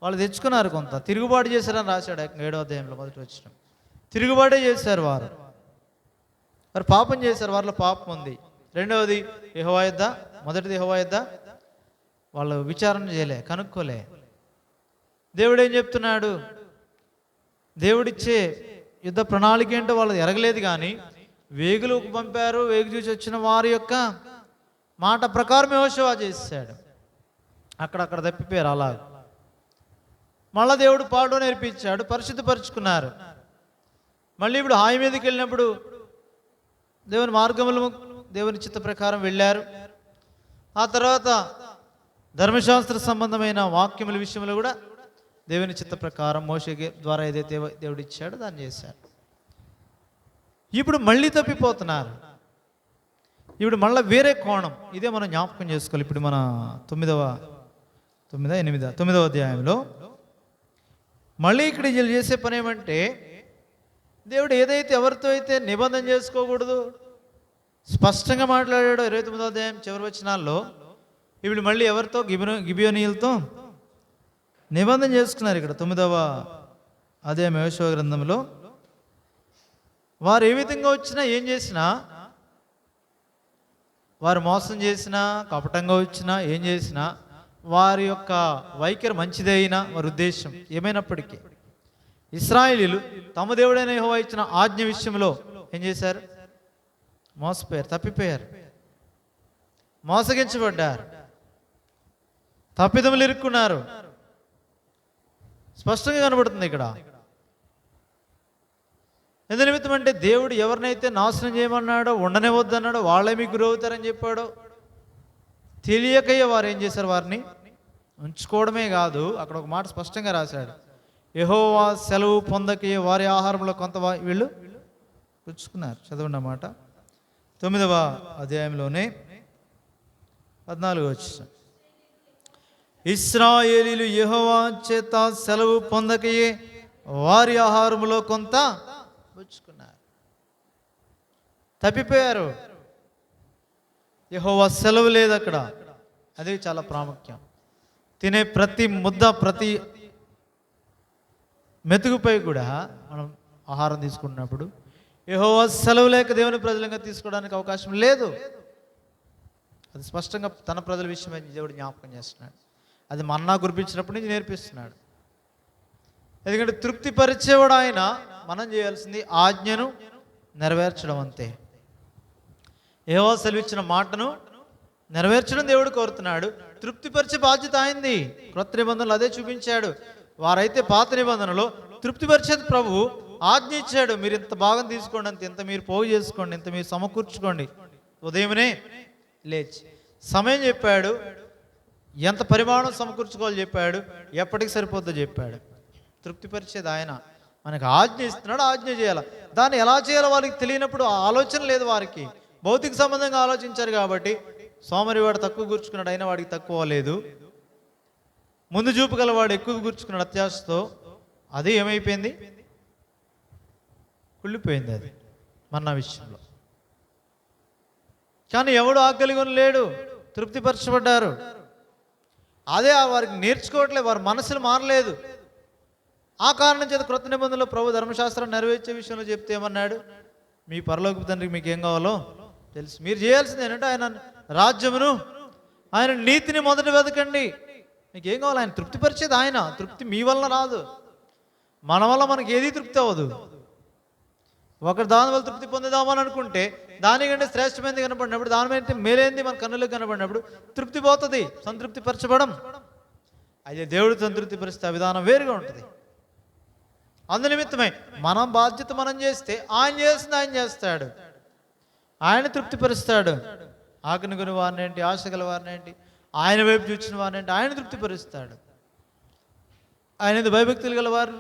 Speaker 1: వాళ్ళు తెచ్చుకున్నారు, కొంత తిరుగుబాటు చేశారని రాశాడు 7వ అధ్యాయంలో మొదటి వచనం. తిరుగుబాటే చేశారు వారు పాపం చేశారు, వారిలో పాపం ఉంది. రెండవది యెహోవా యొద్ద, మొదటిది యెహోవా యొద్ద వాళ్ళు విచారణ చేయలే, కనుక్కోలే. దేవుడు ఏం చెప్తున్నాడు, దేవుడిచ్చే యుద్ధ ప్రణాళిక ఏంటో వాళ్ళు ఎరగలేదు. కానీ వేగులకు పంపారు, వేగు చూసి వచ్చిన వారి యొక్క మాట ప్రకారం యెహోషువ చేశాడు. అక్కడక్కడ తప్పిపోయారు. అలా మళ్ళా దేవుడు పాడు నేర్పించాడు, పరిశుద్ధపరుచుకున్నారు. మళ్ళీ ఇప్పుడు హాయి మీదకి వెళ్ళినప్పుడు దేవుని మార్గములు, దేవుని చిత్త ప్రకారం వెళ్ళారు. ఆ తర్వాత ధర్మశాస్త్ర సంబంధమైన వాక్యముల విషయంలో కూడా దేవుని చిత్త ప్రకారం మోషే ద్వారా ఏదైతే దేవుడు ఇచ్చాడో దాన్ని చేశారు. ఇప్పుడు మళ్ళీ తప్పిపోతున్నారు. ఇప్పుడు మళ్ళీ వేరే కోణం. ఇదే మనం జ్ఞాపకం చేసుకోవాలి. ఇప్పుడు మన 9వ అధ్యాయంలో మళ్ళీ ఇక్కడ వీళ్ళు చేసే పని ఏమంటే, దేవుడు ఏదైతే ఎవరితో అయితే నిబంధన చేసుకోకూడదు స్పష్టంగా మాట్లాడాడో 29వ అధ్యాయం చివరి వచనాల్లో, ఇప్పుడు మళ్ళీ ఎవరితో, గిబియోనీయులతో నిబంధన చేసుకున్నారు. ఇక్కడ 9వ అధ్యాయం యెహోషువ గ్రంథంలో వారు ఏ విధంగా వచ్చినా, ఏం చేసినా, వారు మోసం చేసినా, కపటంగా వచ్చినా, ఏం చేసినా, వారి యొక్క వైఖరి మంచిదైనా, వారి ఉద్దేశం ఏమైనప్పటికీ ఇశ్రాయేలీయులు తమ దేవుడైన యెహోవా ఇచ్చిన ఆజ్ఞ విషయంలో ఏం చేశారు, మోసపోయారు, తప్పిపోయారు, మోసగించబడ్డారు, తప్పిదములు ఇరుక్కున్నారు. స్పష్టంగా కనబడుతుంది ఇక్కడ. ఎందు నిమిత్తం అంటే దేవుడు ఎవరినైతే నాశనం చేయమన్నాడో, ఉండనే వద్దన్నాడో, వాళ్ళే మీకు గురవుతారని చెప్పాడో తెలియకయ్యే వారు ఏం చేశారు, వారిని ఉంచుకోవడమే కాదు, అక్కడ ఒక మాట స్పష్టంగా రాశాడు, యెహోవా సెలవు పొందకయ్యే వారి ఆహారంలో కొంత వీళ్ళు పుచ్చుకున్నారు. చదవండి అన్నమాట. 9వ అధ్యాయంలోనే 14వ వచనం. ఇశ్రాయేలీయులు యెహోవా చేత సెలవు పొందకయే వారి ఆహారములో కొంత పుచ్చుకున్నారు. తప్పిపోయారు. యెహోవా సెలవు లేదు అక్కడ. అది చాలా ప్రాముఖ్యం. తినే ప్రతి ముద్ద, ప్రతి మెతుకుపై కూడా మనం ఆహారం తీసుకున్నప్పుడు యెహోవా సెలవు లేక దేవుని ప్రజలంగా తీసుకోవడానికి అవకాశం లేదు. అది స్పష్టంగా తన ప్రజల విషయమై దేవుడు జ్ఞాపకం చేస్తున్నాడు. అది మన్నా కురిపించినప్పటి నుంచి నేర్పిస్తున్నాడు. ఎందుకంటే తృప్తిపరిచేవాడు ఆయన. మనం చేయాల్సింది ఆజ్ఞను నెరవేర్చడం అంతే. యెహోవా సెలవిచ్చిన మాటను నెరవేర్చడం దేవుడు కోరుతున్నాడు. తృప్తిపరిచే బాధ్యత ఆయనది. క్రొత్త నిబంధనలు అదే చూపించాడు. వారైతే పాత నిబంధనలో తృప్తిపరిచేది ప్రభువు. ఆజ్ఞ ఇచ్చాడు, మీరు ఇంత భాగం తీసుకోండి, ఇంత మీరు పోగు చేసుకోండి, ఇంత మీరు సమకూర్చుకోండి. ఉదయమే లేచి సమయం చెప్పాడు, ఎంత పరిమాణం సమకూర్చుకోవాలో చెప్పాడు, ఎప్పటికి సరిపోద్దో చెప్పాడు. తృప్తిపరిచేది ఆయన. మనకు ఆజ్ఞ ఇస్తున్నాడు, ఆజ్ఞ చేయాలి. దాన్ని ఎలా చేయాలో వాళ్ళకి తెలియనప్పుడు ఆలోచన లేదు వారికి. భౌతిక సంబంధంగా ఆలోచించారు కాబట్టి సోమరి వాడు తక్కువ కూర్చుకున్నాడు, అయినా వాడికి తక్కువ లేదు. ముందు చూపు గల వాడు ఎక్కువ కూర్చుకున్నాడు అత్యాశతో. అది ఏమైపోయింది? కుళ్ళిపోయింది అది మన్నా విషయంలో. కానీ ఎవడు ఆకలిగొని లేడు, తృప్తిపరచబడ్డారు. అదే వారికి నేర్చుకోవట్లేదు, వారి మనసులు మారలేదు. ఆ కారణం చేత క్రొత్త నిబంధనలో ప్రభు ధర్మశాస్త్రం నెరవేర్చే విషయంలో చెప్తే ఏమన్నాడు? మీ పరలోకపు తండ్రికి మీకు ఏం కావాలో తెలుసు. మీరు చేయాల్సింది ఏంటంటే ఆయన రాజ్యమును, ఆయన నీతిని మొదట వెతకండి. మీకు ఏం కావాలి? ఆయన తృప్తిపరిచేది ఆయన. తృప్తి మీ వలన రాదు, మన వల్ల మనకి ఏది తృప్తి అవ్వదు. ఒకరు దాని వల్ల తృప్తి పొందుదామని అనుకుంటే దానికంటే శ్రేష్టమైనది కనబడినప్పుడు, దాని మీద మేలేంది మన కన్నులకు కనబడినప్పుడు తృప్తి పోతుంది, సంతృప్తి పరచబడం. అయితే దేవుడు సంతృప్తి పరిస్థితి విధానం వేరుగా ఉంటుంది. అందునిమిత్తమై మనం బాధ్యత మనం చేస్తే ఆయన చేస్తుంది ఆయన చేస్తాడు. ఆయన తృప్తిపరుస్తాడు. ఆకలిని కొని వారిని ఏంటి, ఆశ గల వారిని ఏంటి, ఆయన వైపు చూచిన వారిని ఏంటి ఆయన తృప్తిపరుస్తాడు. ఆయన భయభక్తులు గల వారి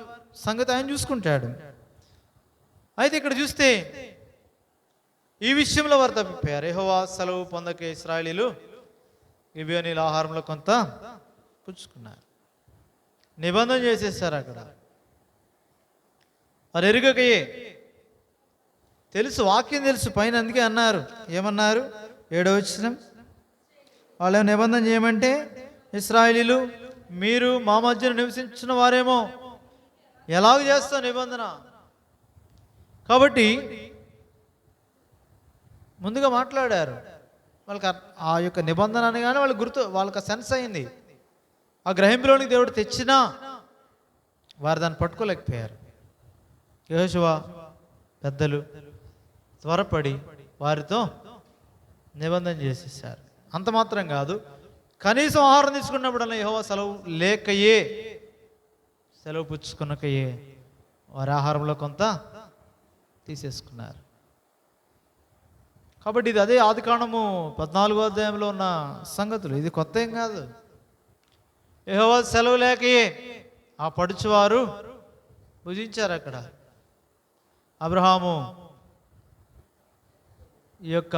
Speaker 1: సంగతి ఆయన చూసుకుంటాడు. అయితే ఇక్కడ చూస్తే ఈ విషయంలో వారు తప్పిపోయారు. యెహోవా సెలవు పొందకే ఇశ్రాయేలీయులు గిబియోనీయుల ఆహారంలో కొంత పుచ్చుకున్నారు. నిబంధన చేసేసారు అక్కడ. వారు ఎరుగకయే తెలుసు, వాక్యం తెలుసు పైన, అందుకే అన్నారు. ఏమన్నారు? 7వ వచనం, వాళ్ళు నిబంధన చేయమంటే ఇశ్రాయేలీయులు మీరు మా మధ్యన నివసించిన వారేమో, ఎలాగ చేస్తాం నిబంధన? కాబట్టి ముందుగా మాట్లాడారు. వాళ్ళకి ఆ యొక్క నిబంధన అనగానే వాళ్ళకి గుర్తు, వాళ్ళకి సెన్స్ అయింది. ఆ గ్రహింపులోనికి దేవుడు తెచ్చినా వారు దాన్ని పట్టుకోలేకపోయారు. యెహోషువ పెద్దలు త్వరపడి వారితో నిబంధన చేసేసారు. అంత మాత్రం కాదు, కనీసం ఆహారం తీసుకున్నప్పుడల్లా యెహోవా సెలవు లేకయే, సెలవు పుచ్చుకున్నకయే వారి ఆహారంలో కొంత తీసేసుకున్నారు. కాబట్టి ఇది అదే ఆదికాండము 14వ అధ్యాయంలో ఉన్న సంగతులు. ఇది కొత్త ఏం కాదు. యెహోవా సెలవు లేకయే ఆ పడుచువారు భుజించారు. అక్కడ అబ్రహాము ఈ యొక్క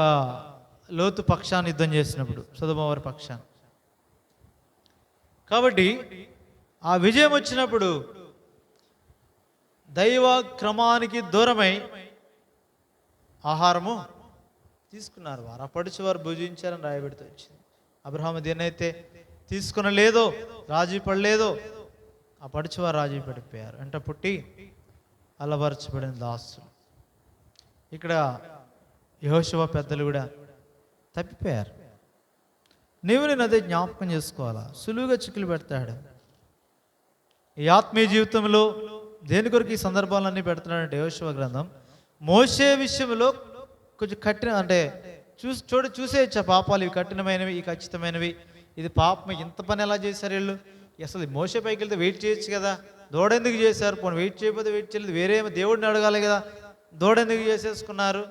Speaker 1: లోతు పక్షాన్ని యుద్ధం చేసినప్పుడు, సొదొమ వారి పక్షాన్ని. కాబట్టి ఆ విజయం వచ్చినప్పుడు దైవ క్రమానికి దూరమై ఆహారము తీసుకున్నారు. వారు అప్పటిచి వారు భుజించారని రాయబెడుతూ వచ్చింది. అబ్రహాము దేన్నైతే తీసుకునలేదో, రాజీ పడలేదో, అప్పటిచి వారు రాజీ పడిపోయారు. వెంట పుట్టి అలవరచబడిన దాసులు. ఇక్కడ యెహోషువ పెద్దలు కూడా తప్పిపోయారు. నేను అదే జ్ఞాపకం చేసుకోవాలా. సులువుగా చిక్కులు పెడతాడు. ఈ ఆత్మీయ జీవితంలో దేని కొరకు ఈ సందర్భాలన్నీ పెడుతున్నాడంటే యెహోషువ గ్రంథం మోషే విషయంలో కొంచెం కఠిన, అంటే చూసేయచ్చా పాపాలు ఇవి కఠినమైనవి, ఈ ఖచ్చితమైనవి, ఇది పాపం, ఇంత పని ఎలా చేశారు వీళ్ళు, అసలు మోషే పైకి వెళ్తే వెయిట్ చేయొచ్చు కదా, దూడెందుకు చేశారు, పోనీ వెయిట్ చేయకపోతే వెయిట్ చేయలేదు, వేరేమో దేవుడిని అడగాలి కదా, దూడెందుకు చేసేసుకున్నారు,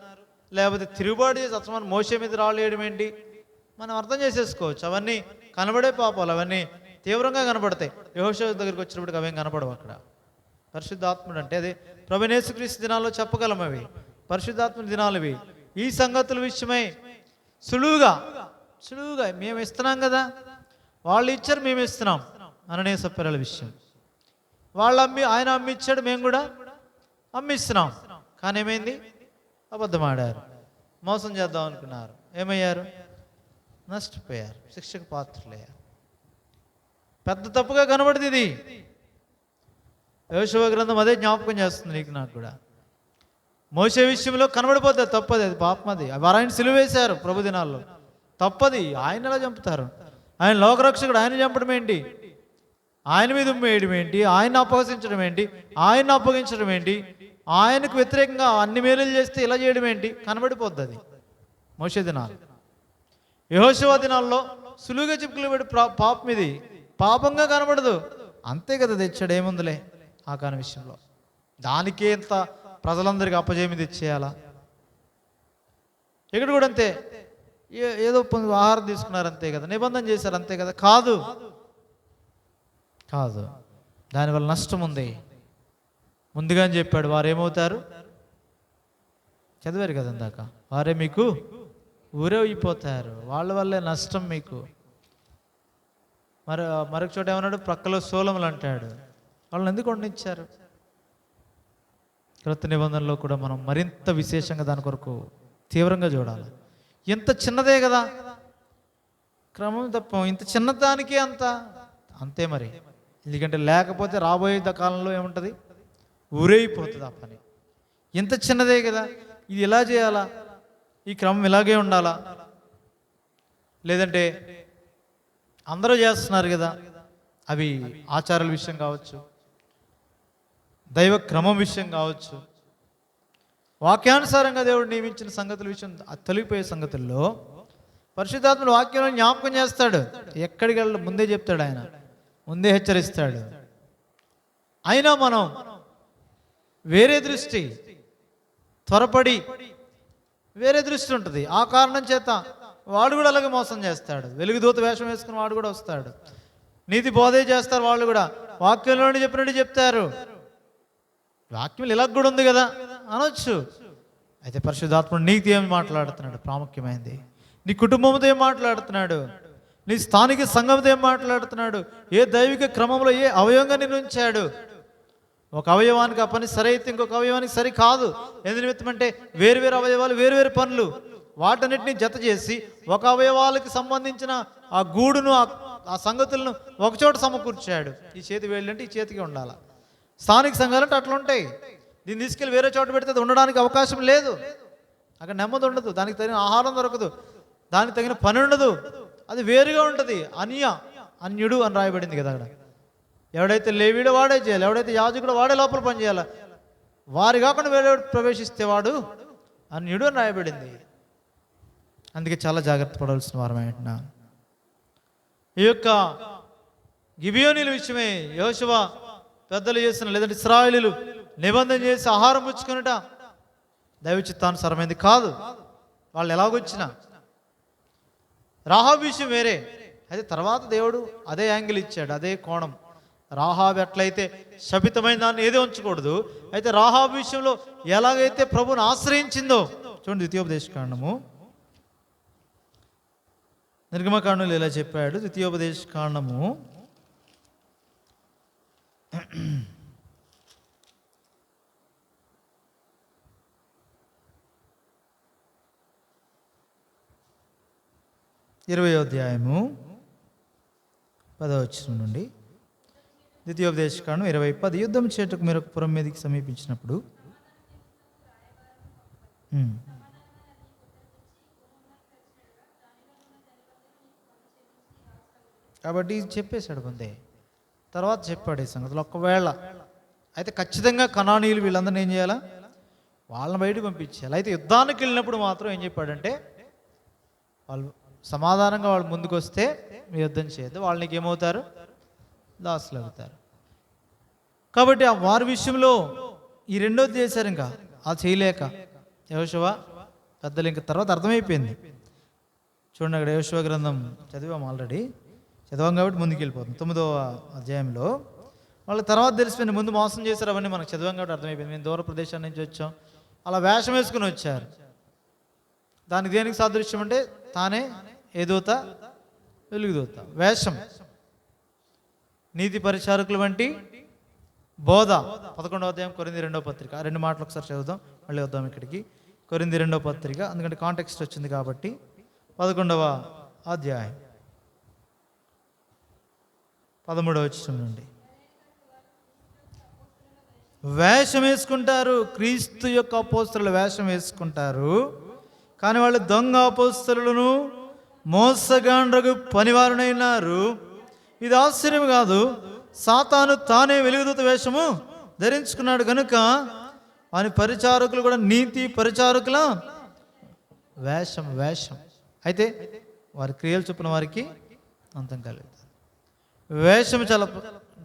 Speaker 1: లేకపోతే తిరుగుబాటు చేసి అసలు మోషే మీద రాళ్ళు వేయడం ఏంటి, మనం అర్థం చేసేసుకోవచ్చు. అవన్నీ కనబడే పాపాలు, అవన్నీ తీవ్రంగా కనబడతాయి. యెహోషువ దగ్గరికి వచ్చినప్పటికి అవేం కనపడవు. అక్కడ పరిశుద్ధాత్ముడు అంటే అదే ప్రభువు యేసుక్రీస్తు దినాల్లో చెప్పగలం. అవి పరిశుద్ధాత్మ దినాలు ఇవి. ఈ సంగతుల విషయమై సులువుగా మేము ఇస్తున్నాం కదా, వాళ్ళు ఇచ్చారు మేము ఇస్తున్నాం అననే సప్పరల విషయం. ఆయన అమ్మిచ్చాడు, మేము కూడా అమ్మిస్తున్నాం. కానీ ఏమైంది? అబద్ధం ఆడారు, మోసం చేద్దాం అనుకున్నారు. ఏమయ్యారు? నష్టపోయారు, శిక్షకు పాత్రులయ్యారు. పెద్ద తప్పుగా కనబడింది ఇది. యెహోషువ గ్రంథం అదే జ్ఞాపకం చేస్తుంది నీకు నాకు కూడా. మోసే విషయంలో కనబడిపోతుంది, తప్పది, అది పాపం. అది ఆయన సిలువ వేశారు ప్రభు దినాల్లో, తప్పది. ఆయన ఎలా చంపుతారు? ఆయన లోకరక్షకుడు, ఆయన చంపడం ఏంటి? ఆయన మీద ఉమ్మేయడం ఏంటి? ఆయన అపహసించడం ఏంటి? ఆయన్ని అప్పగించడం ఏంటి? ఆయనకు వ్యతిరేకంగా అన్ని మేలులు చేస్తే ఇలా చేయడం ఏంటి? కనబడిపోద్ది అది మోసే దినాలు. యెహోషువ దినాల్లో సులువుగా చిక్కులు పాపం, ఇది పాపంగా కనబడదు. అంతే కదా తెచ్చాడు, ఏముందిలే ఆ కాని విషయంలో. దానికే ఇంత ప్రజలందరికీ అప్పజేమి తెచ్చేయాలా? ఇక్కడ కూడా అంతే, ఏదో ఆహారం తీసుకున్నారు అంతే కదా, నిబంధన చేశారు అంతే కదా. కాదు, దానివల్ల నష్టం ఉంది. ముందుగానే చెప్పాడు, వారేమవుతారు? చదివారు కదా ఇందాక, వారే మీకు ఊరే అయిపోతారు, వాళ్ళ వల్లే నష్టం మీకు. మరొక చోట ఏమన్నాడు? ప్రక్కలో సోలములు అంటాడు. వాళ్ళని ఎందుకు వండించారు? క్రొత్త నిబంధనలో కూడా మనం మరింత విశేషంగా దాని కొరకు తీవ్రంగా చూడాలి. ఎంత చిన్నదే కదా, క్రమం తప్ప ఇంత చిన్నదానికే అంతే మరి. ఎందుకంటే లేకపోతే రాబోయే కాలంలో ఏముంటుంది? ఊరైపోతుంది ఆ పని. ఇంత చిన్నదే కదా, ఇది ఎలా చేయాలా, ఈ క్రమం ఇలాగే ఉండాలా, లేదంటే అందరూ చేస్తున్నారు కదా, అవి ఆచారాల విషయం కావచ్చు, దైవ క్రమం విషయం కావచ్చు, వాక్యానుసారంగా దేవుడు నియమించిన సంగతుల విషయం, తొలగిపోయే సంగతుల్లో పరిశుద్ధాత్ముడు వాక్యంలో జ్ఞాపకం చేస్తాడు. ఎక్కడికి వెళ్ళి ముందే చెప్తాడు, ఆయన ముందే హెచ్చరిస్తాడు. అయినా మనం వేరే దృష్టి, త్వరపడి వేరే దృష్టి ఉంటుంది. ఆ కారణం చేత వాడు కూడా అలాగే మోసం చేస్తాడు. వెలుగుదూత వేషం వేసుకుని వాడు కూడా వస్తాడు. నీతి బోధే చేస్తారు వాళ్ళు కూడా, వాక్యంలోని చెప్పినట్టు చెప్తారు. వాక్యం ఇలా కూడా ఉంది కదా అనొచ్చు. అయితే పరిశుద్ధాత్ముడు నీతి ఏమి మాట్లాడుతున్నాడు? ప్రాముఖ్యమైనది. నీ కుటుంబంతో ఏం మాట్లాడుతున్నాడు? నీ స్థానిక సంఘంతో ఏం మాట్లాడుతున్నాడు? ఏ దైవిక క్రమంలో ఏ అవయవంగా నేను ఉంచాడు? ఒక అవయవానికి ఆ పని సరి అయితే ఇంకొక అవయవానికి సరి కాదు. ఎందు నిమిత్తం అంటే వేరువేరు అవయవాలు, వేరువేరు పనులు, వాటన్నిటిని జత చేసి ఒక అవయవాలకు సంబంధించిన ఆ గూడును, ఆ సంగతులను ఒకచోట సమకూర్చాడు. ఈ చేతి వేళ్ళు అంటే ఈ చేతికి ఉండాలి. స్థానిక సంఘాలు అంటే అట్లా ఉంటాయి. దీన్ని తీసుకెళ్ళి వేరే చోట పెడితే అది ఉండడానికి అవకాశం లేదు. అక్కడ నెమ్మది ఉండదు, దానికి తగిన ఆహారం దొరకదు, దానికి తగిన పని ఉండదు, అది వేరుగా ఉంటుంది. అన్యుడు అని రాయబడింది కదా అక్కడ. ఎవడైతే లేవీడో వాడే చేయాలి, ఎవడైతే యాజకుడో వాడే లోపల పని చేయాలి. వారి కాకుండా వేరే ప్రవేశిస్తే వాడు అన్యుడు అని రాయబడింది. అందుకే చాలా జాగ్రత్త పడవలసిన వారమే అంటున్నా. ఈ యొక్క గిబియోనీల విషయమే యెహోషువ పెద్దలు చేసిన, లేదంటే ఇశ్రాయేలీయులు నిబంధన చేసి ఆహారం పుచ్చుకునట దైవ చిత్తానుసారమైంది కాదు. వాళ్ళు ఎలాగొచ్చినా. రాహాబు విషయం వేరే, అయితే తర్వాత దేవుడు అదే యాంగిల్ ఇచ్చాడు, అదే కోణం. రాహాబు ఎట్లయితే శపితమైన దాన్ని ఏదో ఉంచకూడదు, అయితే రాహాబు విషయంలో ఎలాగైతే ప్రభువుని ఆశ్రయించిందో చూడండి. ద్వితీయోపదేశకాండము నిర్గమకాండంలో ఇలా చెప్పాడు. ద్వితీయోపదేశకాండము 20వ అధ్యాయము 10వ వచనం నుండి. ద్వితీయోపదేశకాండం 20:10. యుద్ధం చేటుకు మీరు పురం మీదకి సమీపించినప్పుడు కాబట్టి చెప్పేశాడు ముందే. తర్వాత చెప్పాడు ఈ సంగతులు. ఒకవేళ అయితే ఖచ్చితంగా కనానీయులు వీళ్ళందరినీ ఏం చేయాలా? వాళ్ళని బయటకు పంపించాలి. అయితే యుద్ధానికి వెళ్ళినప్పుడు మాత్రం ఏం చెప్పాడంటే, వాళ్ళు సమాధానంగా వాళ్ళు ముందుకు వస్తే మీరు యుద్ధం చేయొద్దు, వాళ్ళు నీకు ఏమవుతారు? దాసులు అవుతారు. కాబట్టి ఆ వారి విషయంలో ఈ రెండోది చేశారు. ఇంకా అది చేయలేక యెహోషువ పెద్దలు ఇంకా తర్వాత అర్థమైపోయింది. చూడండి, అక్కడ యెహోషువ గ్రంథం చదివాం, ఆల్రెడీ చదివాం కాబట్టి ముందుకు వెళ్ళిపోతుంది. 9వ అధ్యాయంలో వాళ్ళ తర్వాత తెలిసిపోయింది, ముందు మోసం చేశారు, అవన్నీ మనకు చదివాం కాబట్టి అర్థమైపోయింది. మేము దూర ప్రదేశాల నుంచి వచ్చాం, అలా వేషం వేసుకుని వచ్చారు. దానికి దేనికి సాదృశ్యం అంటే తానే ఏ దూత, వెలుగుదూత. వేషం. నీతి పరిచారకులు వంటి బోధ. 11వ అధ్యాయం కొరింథీ 2వ పత్రిక. 2 మాటలు ఒకసారి చదువుదాం, మళ్ళీ వద్దాం ఇక్కడికి. కొరింథీ 2వ పత్రిక, ఎందుకంటే కాంటెక్స్ట్ వచ్చింది కాబట్టి. 11వ అధ్యాయం 13వ వచనం నుండి. వేషం వేసుకుంటారు, క్రీస్తు యొక్క అపోస్తలులు వేషం వేసుకుంటారు, కానీ వాళ్ళు దొంగ అపోస్తలులను మోసగాండ్రకు పనివారునైనారు. ఇది ఆశ్చర్యం కాదు, సాతాను తానే వెలుగుదూత వేషము ధరించుకున్నాడు కనుక వాని పరిచారకులు కూడా నీతి పరిచారకుల వేషం. అయితే వారి క్రియలు చొప్పున వారికి అంతం కలుగుతుంది. వేషం చాలా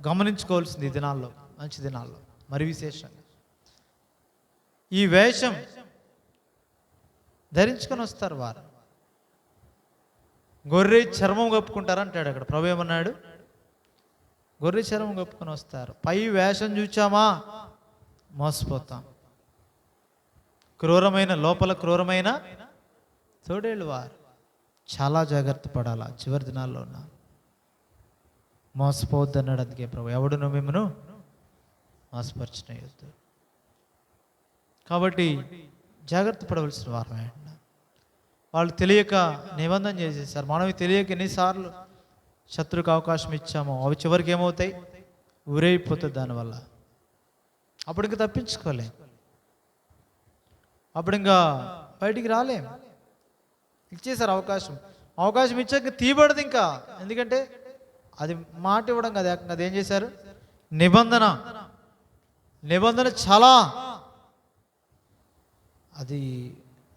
Speaker 1: గమనించుకోవాల్సింది ఈ దినాల్లో, మంచి దినాల్లో మరి విశేషంగా. ఈ వేషం ధరించుకొని వస్తారు వారు. గొర్రె చర్మం కప్పుకుంటారంటాడు అక్కడ. ప్రభు ఏమన్నాడు? గొర్రె చర్మం కప్పుకొని వస్తారు. పై వేషం చూచామా మోసపోతాం. క్రూరమైన లోపల క్రూరమైన తోడేళ్ళు వారు. చాలా జాగ్రత్త పడాలా చివరి దినాల్లో ఉన్నా. మోసపోవద్దు అన్నాడు. అందుకే ప్రభు ఎవడును మిమ్మను మోసపరిచిన యుద్ధం. కాబట్టి జాగ్రత్త పడవలసిన వారు. వాళ్ళు తెలియక నిబంధన చేసేసారు. మనం తెలియక ఎన్నిసార్లు శత్రువుకు అవకాశం ఇచ్చామో అవి చివరికి ఏమవుతాయి? ఊరైపోతుంది దానివల్ల. అప్పుడు ఇంకా తప్పించుకోలేం, అప్పుడు ఇంకా బయటికి రాలేం. ఇచ్చేసారు అవకాశం ఇచ్చాక తీయబడదు ఇంకా. ఎందుకంటే అది మాట ఇవ్వడం కదా, అది ఏం చేశారు? నిబంధన చాలా అది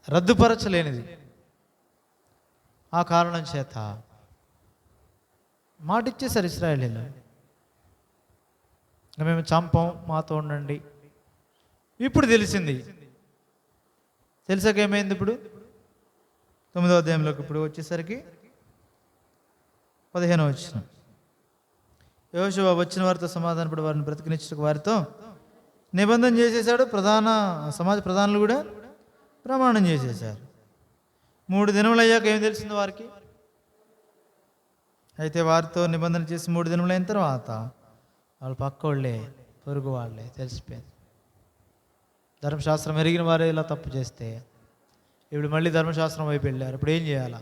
Speaker 1: రద్దుపరచలేనిది. ఆ కారణం చేత మాట ఇచ్చేసారు ఇశ్రాయేలీయులు. మేము చంపం, మాతో ఉండండి. ఇప్పుడు తెలిసాక ఏమైంది? ఇప్పుడు 9వ అధ్యాయంలోకి ఇప్పుడు వచ్చేసరికి 15వ వచనం. యెహోషువ వచ్చిన వారితో సమాధానపడి వారిని బ్రతికినిచ్చుటకు వారితో నిబంధన చేసేసాడు. సమాజ ప్రధానులు కూడా ప్రమాణం చేసేసారు. 3 దినములు అయ్యాక ఏం తెలిసింది వారికి? అయితే వారితో నిబంధన చేసి 3 దినములు అయిన తర్వాత వాళ్ళు పక్కోళ్ళే, పొరుగు వాళ్ళే తెలిసిపోయింది. ధర్మశాస్త్రం ఎరిగిన వారే ఇలా తప్పు చేస్తే ఇప్పుడు మళ్ళీ ధర్మశాస్త్రం వైపు వెళ్ళారు. ఇప్పుడు ఏం చేయాలా?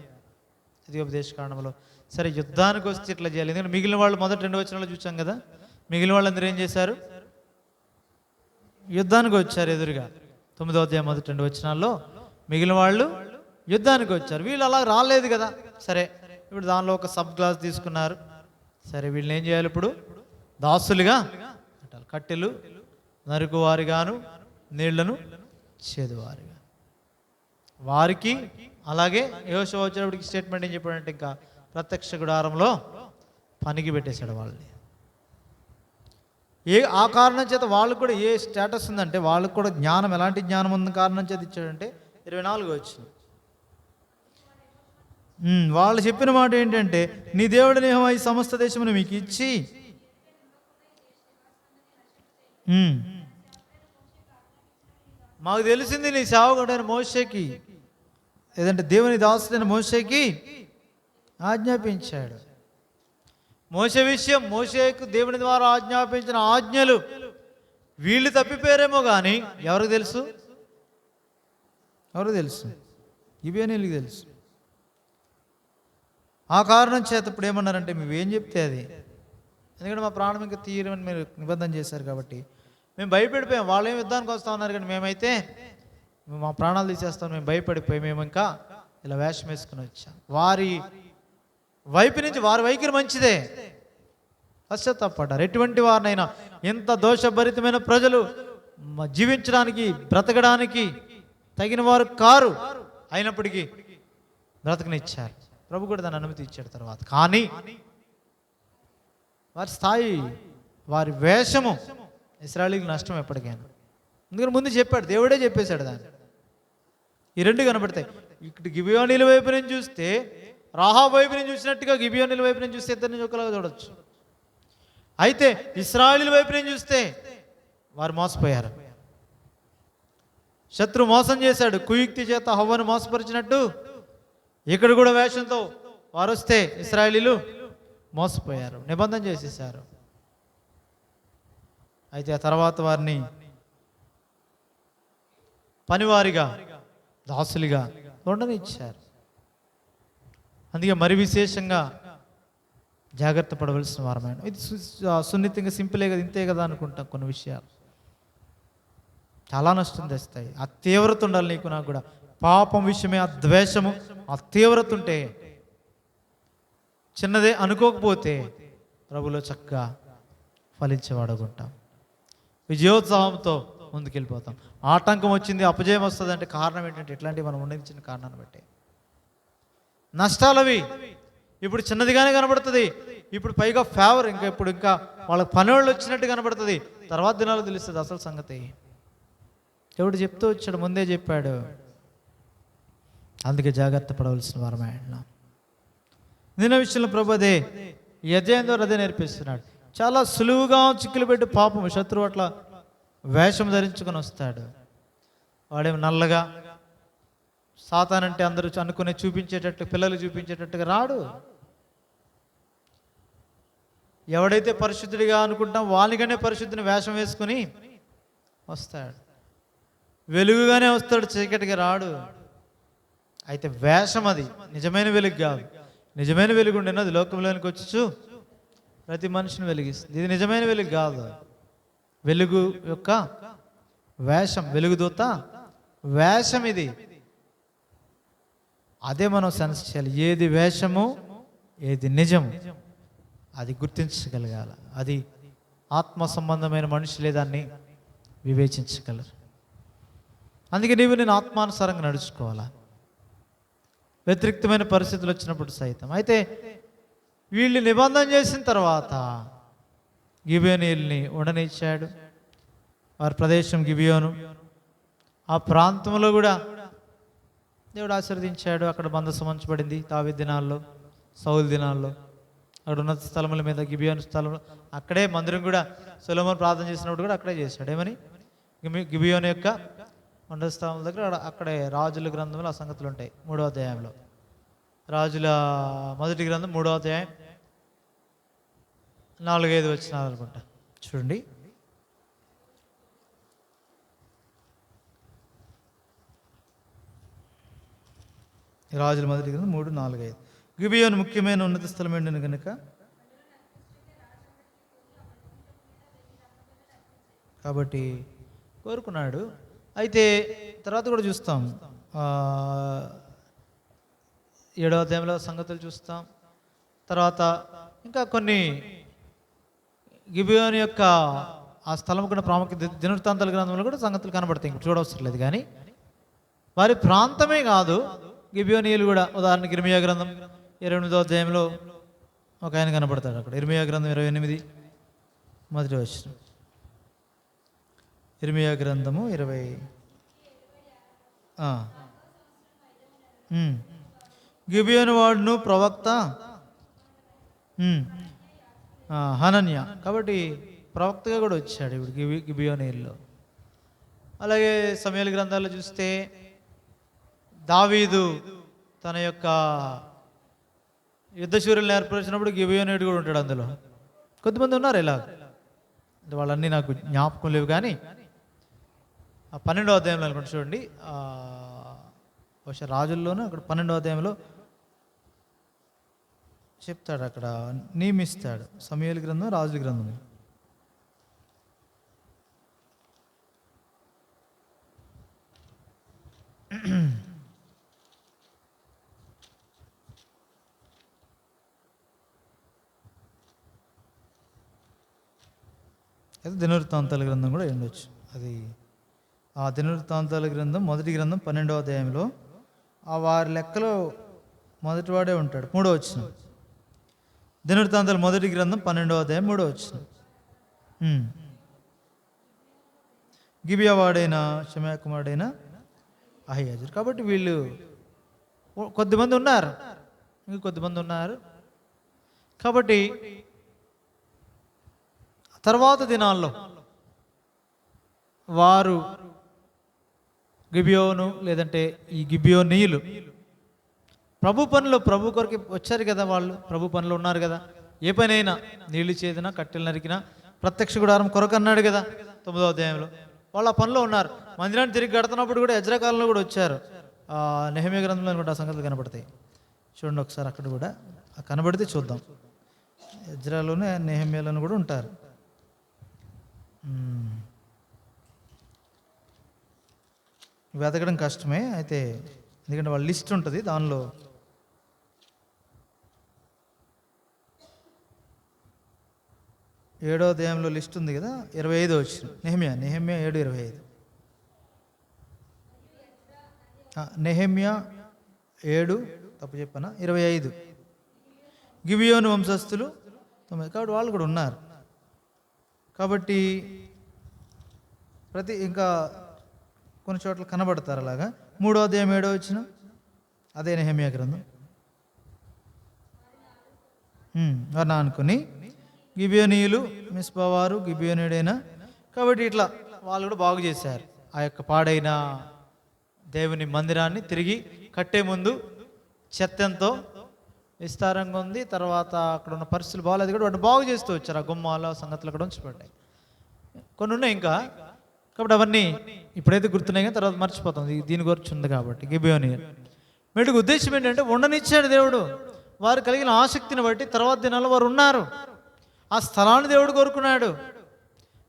Speaker 1: ఇది ఉపదేశ కాండంలో. సరే, యుద్ధానికి వస్తే ఇట్లా చేయాలి. ఎందుకంటే మిగిలిన వాళ్ళు మొదటి 2 వచనాల్లో చూసాం కదా, మిగిలిన వాళ్ళందరూ ఏం చేశారు? యుద్ధానికి వచ్చారు ఎదురుగా. 9వ అధ్యాయం మొదటి 2 వచనాల్లో మిగిలిన వాళ్ళు యుద్ధానికి వచ్చారు. వీళ్ళు అలా రాలేదు కదా. సరే, ఇప్పుడు దానిలో ఒక సబ్ క్లాస్ తీసుకున్నారు. సరే, వీళ్ళని ఏం చేయాలి? ఇప్పుడు దాసులుగా అంటారు. కట్టెలు నరుకువారిగాను నీళ్లను చేదువారిగా. వారికి అలాగే యెహోషువ వచ్చేటప్పటికి స్టేట్మెంట్ ఏం చెప్పాడంటే, ఇంకా ప్రత్యక్ష గుడారంలో పనికి పెట్టేశాడు వాళ్ళని. ఆ కారణం చేత వాళ్ళకు కూడా ఏ స్టేటస్ ఉందంటే, వాళ్ళకు కూడా జ్ఞానం, ఎలాంటి జ్ఞానం ఉన్న కారణం చేత ఇచ్చాడంటే 24 వచ్చింది. వాళ్ళు చెప్పిన మాట ఏంటంటే, నీ దేవుడిని యెహోవా ఈ సమస్త దేశమును మీకు ఇచ్చి మాకు తెలిసింది నీ సేవకుడైన మోషేకి, ఏదంటే దేవుని దాసుడైన మోషేకి ఆజ్ఞాపించాడు. మోషే విషయం, మోషేకు దేవుని ద్వారా ఆజ్ఞాపించిన ఆజ్ఞలు వీళ్ళు తప్పిపోయారేమో కానీ ఎవరికి తెలుసు? గిబియోనీయులకు తెలుసు. ఆ కారణం చేత ఇప్పుడు ఏమన్నారంటే, మేమేం చెప్తే అది, ఎందుకంటే మా ప్రాణం ఇంకా తీయమని మీరు నిబంధన చేశారు కాబట్టి మేము భయపడిపోయాం. వాళ్ళు ఏం యుద్ధానికి వస్తా ఉన్నారు కానీ మేమైతే మా ప్రాణాలు తీసేస్తాం. మేము భయపడిపోయి మేము ఇంకా ఇలా వేషం వేసుకుని వచ్చాం. వారి వైపు నుంచి వారి వైఖరి మంచిదే, పశ్చాత్తాపడ్డారు. ఎటువంటి వారినైనా, ఎంత దోషభరితమైన ప్రజలు జీవించడానికి బ్రతకడానికి తగిన వారు కారు, అయినప్పటికీ బ్రతకనిచ్చారు. ప్రభు కూడా దాన్ని అనుమతి ఇచ్చాడు తర్వాత. కానీ వారి స్థాయి, వారి వేషము ఇశ్రాయేలీయులకు నష్టం ఎప్పటికైనా. ఎందుకంటే ముందు చెప్పాడు, దేవుడే చెప్పేశాడు దాన్ని. ఈ 2 కనబడతాయి. ఇక్కడ గిబియోనీల వైపు నుంచి చూస్తే, రాహాబు వైపు నుంచి చూసినట్టుగా గిబియోనీల వైపు నుంచి చూస్తే ఇద్దరిని ఒకలాగా చూడొచ్చు. అయితే ఇశ్రాయేలీయుల వైపు నుంచి చూస్తే వారు మోసపోయారు. శత్రు మోసం చేశాడు, కుయుక్తి చేత హవ్వను మోసపరిచినట్టు ఇక్కడ కూడా వేషంతో వారు వస్తే ఇశ్రాయేలీలు మోసపోయారు, నిబంధన చేసేసారు. అయితే ఆ తర్వాత వారిని పనివారిగా, దాసులుగా ఉండనిచ్చారు. అందుకే మరి విశేషంగా జాగ్రత్త పడవలసిన వారమైన. ఇది సున్నితంగా సింపులే కదా, ఇంతే కదా అనుకుంటాం. కొన్ని విషయాలు చాలా నష్టం తెస్తాయి. ఆ తీవ్రత ఉండాలి నీకు నాకు కూడా. పాపం విషయమే ఆ ద్వేషము, ఆ తీవ్రత ఉంటే, చిన్నదే అనుకోకపోతే ప్రభులో చక్కగా ఫలించేవాడుకుంటాం, విజయోత్సాహంతో ముందుకెళ్ళిపోతాం. ఆటంకం వచ్చింది, అపజయం వస్తుంది అంటే కారణం ఏంటంటే ఇట్లాంటివి మనం ఉండించిన కారణాన్ని బట్టి. నష్టాలవి ఇప్పుడు చిన్నదిగానే కనబడుతుంది, ఇప్పుడు పైగా ఫేవర్, ఇంకా వాళ్ళకి పనివాళ్ళు వచ్చినట్టు కనబడుతుంది. తర్వాత దినాలు తెలుస్తుంది అసలు సంగతి. ఎవడు చెప్తూ వచ్చాడు, ముందే చెప్పాడు. అందుకే జాగ్రత్త పడవలసిన వారమే. నిన్న విషయంలో ప్రభు అదే ఈ అధ్యాయం ద్వారా అదే నేర్పిస్తున్నాడు. చాలా సులువుగా చిక్కులు పెట్టి పాపం శత్రువు అట్లా వేషం ధరించుకొని వస్తాడు. వాడేమో నల్లగా సాతానంటే అందరూ అనుకునే చూపించేటట్టు, పిల్లలు చూపించేటట్టుగా రాడు. ఎవడైతే పరిశుద్ధుడిగా అనుకుంటాం వాళ్ళనిగానే పరిశుద్ధిని వేషం వేసుకుని వస్తాడు. వెలుగుగానే వస్తాడు, చీకటిగా రాడు. అయితే వేషం అది నిజమైన వెలుగు కాదు. నిజమైన వెలుగు ఉండేది అది లోకంలోనికి వచ్చి ప్రతి మనిషిని వెలిగిస్తుంది. ఇది నిజమైన వెలుగు కాదు. వెలుగు యొక్క వేషం, వెలుగుదూత వేషం ఇది. అదే మనం సెన్స్ చేయాలి. ఏది వేషము, ఏది నిజము, అది గుర్తించగలగాల. అది ఆత్మ సంబంధమైన మనుషులే దాన్ని వివేచించగలరు. అందుకే నేను ఆత్మానుసారంగా నడుచుకోవాలా, వ్యతిరేక్తమైన పరిస్థితులు వచ్చినప్పుడు సైతం. అయితే వీళ్ళు నిబంధన చేసిన తర్వాత గిబియోనీయుల్ని ఉండనిచ్చాడు. వారి ప్రదేశం గిబియోను. ఆ ప్రాంతంలో కూడా దేవుడు ఆశీర్వదించాడు. అక్కడ మందసం ఉంచబడింది దావీదు దినాల్లో, సౌలు దినాల్లో. అక్కడ ఉన్నత స్థలముల మీద గిబియోను స్థలంలో అక్కడే మందిరం కూడా సొలొమోను ప్రార్థన చేసినప్పుడు కూడా అక్కడే చేశాడు. ఏమని? గిబియోను యొక్క మండల స్థలం దగ్గర అక్కడే రాజుల గ్రంథంలో ఆ సంగతులు ఉంటాయి. 3వ అధ్యాయంలో, రాజుల మొదటి గ్రంథం 3వ అధ్యాయం 4-5 వచనాలు అనుకుంటా. చూడండి, రాజుల మొదటి గ్రంథం 3-4-5. గిబియోను ముఖ్యమైన ఉన్నత స్థలం ఏంటని కనుక కాబట్టి కోరుకున్నాడు. అయితే తర్వాత కూడా చూస్తాం, 7వ అధ్యాయంలో సంగతులు చూస్తాం. తర్వాత ఇంకా కొన్ని గిబియోను యొక్క ఆ స్థలం కూడా ప్రాముఖ్యత దినవృత్తాంతాల గ్రంథంలో కూడా సంగతులు కనబడతాయి. ఇంక చూడవసరం లేదు. కానీ వారి ప్రాంతమే కాదు, గిబియోనీయులు కూడా. ఉదాహరణకి ఇర్మియా గ్రంథం 28వ అధ్యాయంలో ఒక ఆయన కనబడతాడు అక్కడ. ఇర్మియా గ్రంథం 28 మొదటి వచనం. ఇర్మియా గ్రంథము 20 గిబియోను వాడును ప్రవక్త హనన్య. కాబట్టి ప్రవక్తగా కూడా వచ్చాడు ఇప్పుడు గిబియోనీయుల్లో. అలాగే సమూయేలు గ్రంథాల్లో చూస్తే దావీదు తన యొక్క యుద్ధశూరులను ఏర్పరిచినప్పుడు గిబియోనీయుడు కూడా ఉంటాడు అందులో. కొద్దిమంది ఉన్నారు ఇలా, వాళ్ళన్నీ నాకు జ్ఞాపకం లేవు. కానీ ఆ 12వ అధ్యాయంలో అనుకుంటు చూడండి, బహుశా రాజుల్లోనూ అక్కడ 12వ అధ్యాయంలో చెప్తాడు, అక్కడ నియమిస్తాడు. సమూయేలు గ్రంథం, రాజుల గ్రంథం. అది దినవృత్తాంతాల గ్రంథం కూడా ఉండొచ్చు. అది ఆ దినవృత్తాంతాల గ్రంథం మొదటి గ్రంథం 12వ అధ్యాయంలో ఆ వారి లెక్కలో మొదటివాడే ఉంటాడు. 3వ వచనం. దినవృత్తాంతాల మొదటి గ్రంథం 12వ అధ్యాయం 3వ వచనం. గిబియా వాడైన షమయా కుమారుడైన అహియాజరు. కాబట్టి వీళ్ళు కొద్దిమంది ఉన్నారు, ఇంకా కొద్దిమంది ఉన్నారు. కాబట్టి తర్వాత దినాల్లో వారు గిబియోను లేదంటే ఈ గిబియోనీయులు ప్రభు పనిలో ప్రభు కొరకు వచ్చారు కదా, వాళ్ళు ప్రభు పనిలో ఉన్నారు కదా. ఏ పని అయినా నీళ్లు చేదినా కట్టెలు నరికినా ప్రత్యక్ష గుడారం కొరకు అన్నాడు కదా 9వ అధ్యాయంలో. వాళ్ళు ఆ పనిలో ఉన్నారు. మందిరాన్ని తిరిగి కడుతున్నప్పుడు కూడా ఎజ్రా కాలంలో కూడా వచ్చారు. నెహెమ్యా గ్రంథంలో అనుకుంటే ఆ సంగతులు కనబడతాయి. చూడండి ఒకసారి, అక్కడ కూడా కనబడితే చూద్దాం. ఎజ్రాలోనే నెహెమ్యాలోనే కూడా ఉంటారు. వెతకడం కష్టమే అయితే, ఎందుకంటే వాళ్ళ లిస్ట్ ఉంటుంది దానిలో. ఏడో అధ్యాయంలో లిస్ట్ ఉంది కదా, 25 వచ్చిన నెహెమ్యా 7:25. నెహెమ్యా 7 తప్పు చెప్పానా 25. గిబియోను వంశస్థులు 9, కాబట్టి వాళ్ళు కూడా ఉన్నారు. కాబట్టి ఇంకా కొన్ని చోట్ల కనబడతారు అలాగా. 3వ అధ్యాయం 7వ వచ్చిన అదే నెహెమ్యా గ్రంథం. వారిని అనుకుని గిబియోనీయులు మిస్పా వారు గిబియోనీయుడైనా, కాబట్టి ఇట్లా వాళ్ళు కూడా బాగు చేశారు. ఆ యొక్క పాడైన దేవుని మందిరాన్ని తిరిగి కట్టే ముందు చెత్తెంతో విస్తారంగా ఉంది. తర్వాత అక్కడ ఉన్న పరిస్థితులు బాగాలేదు కూడా వాటిని బాగు చేస్తూ వచ్చారు. ఆ గుమ్మాల సంగతులు అక్కడ ఉంచిపడ్డాయి. కొన్ని ఉన్నాయి ఇంకా, కాబట్టి అవన్నీ ఇప్పుడైతే గుర్తున్నాయి కానీ తర్వాత మర్చిపోతాం. దీని గురించి ఉంది కాబట్టి. గిబియోనీయులు వీటికి ఉద్దేశం ఏంటంటే ఉండనిచ్చాడు దేవుడు. వారు కలిగిన ఆసక్తిని బట్టి తర్వాత దినాల్లో వారు ఉన్నారు. ఆ స్థలాన్ని దేవుడు కోరుకున్నాడు.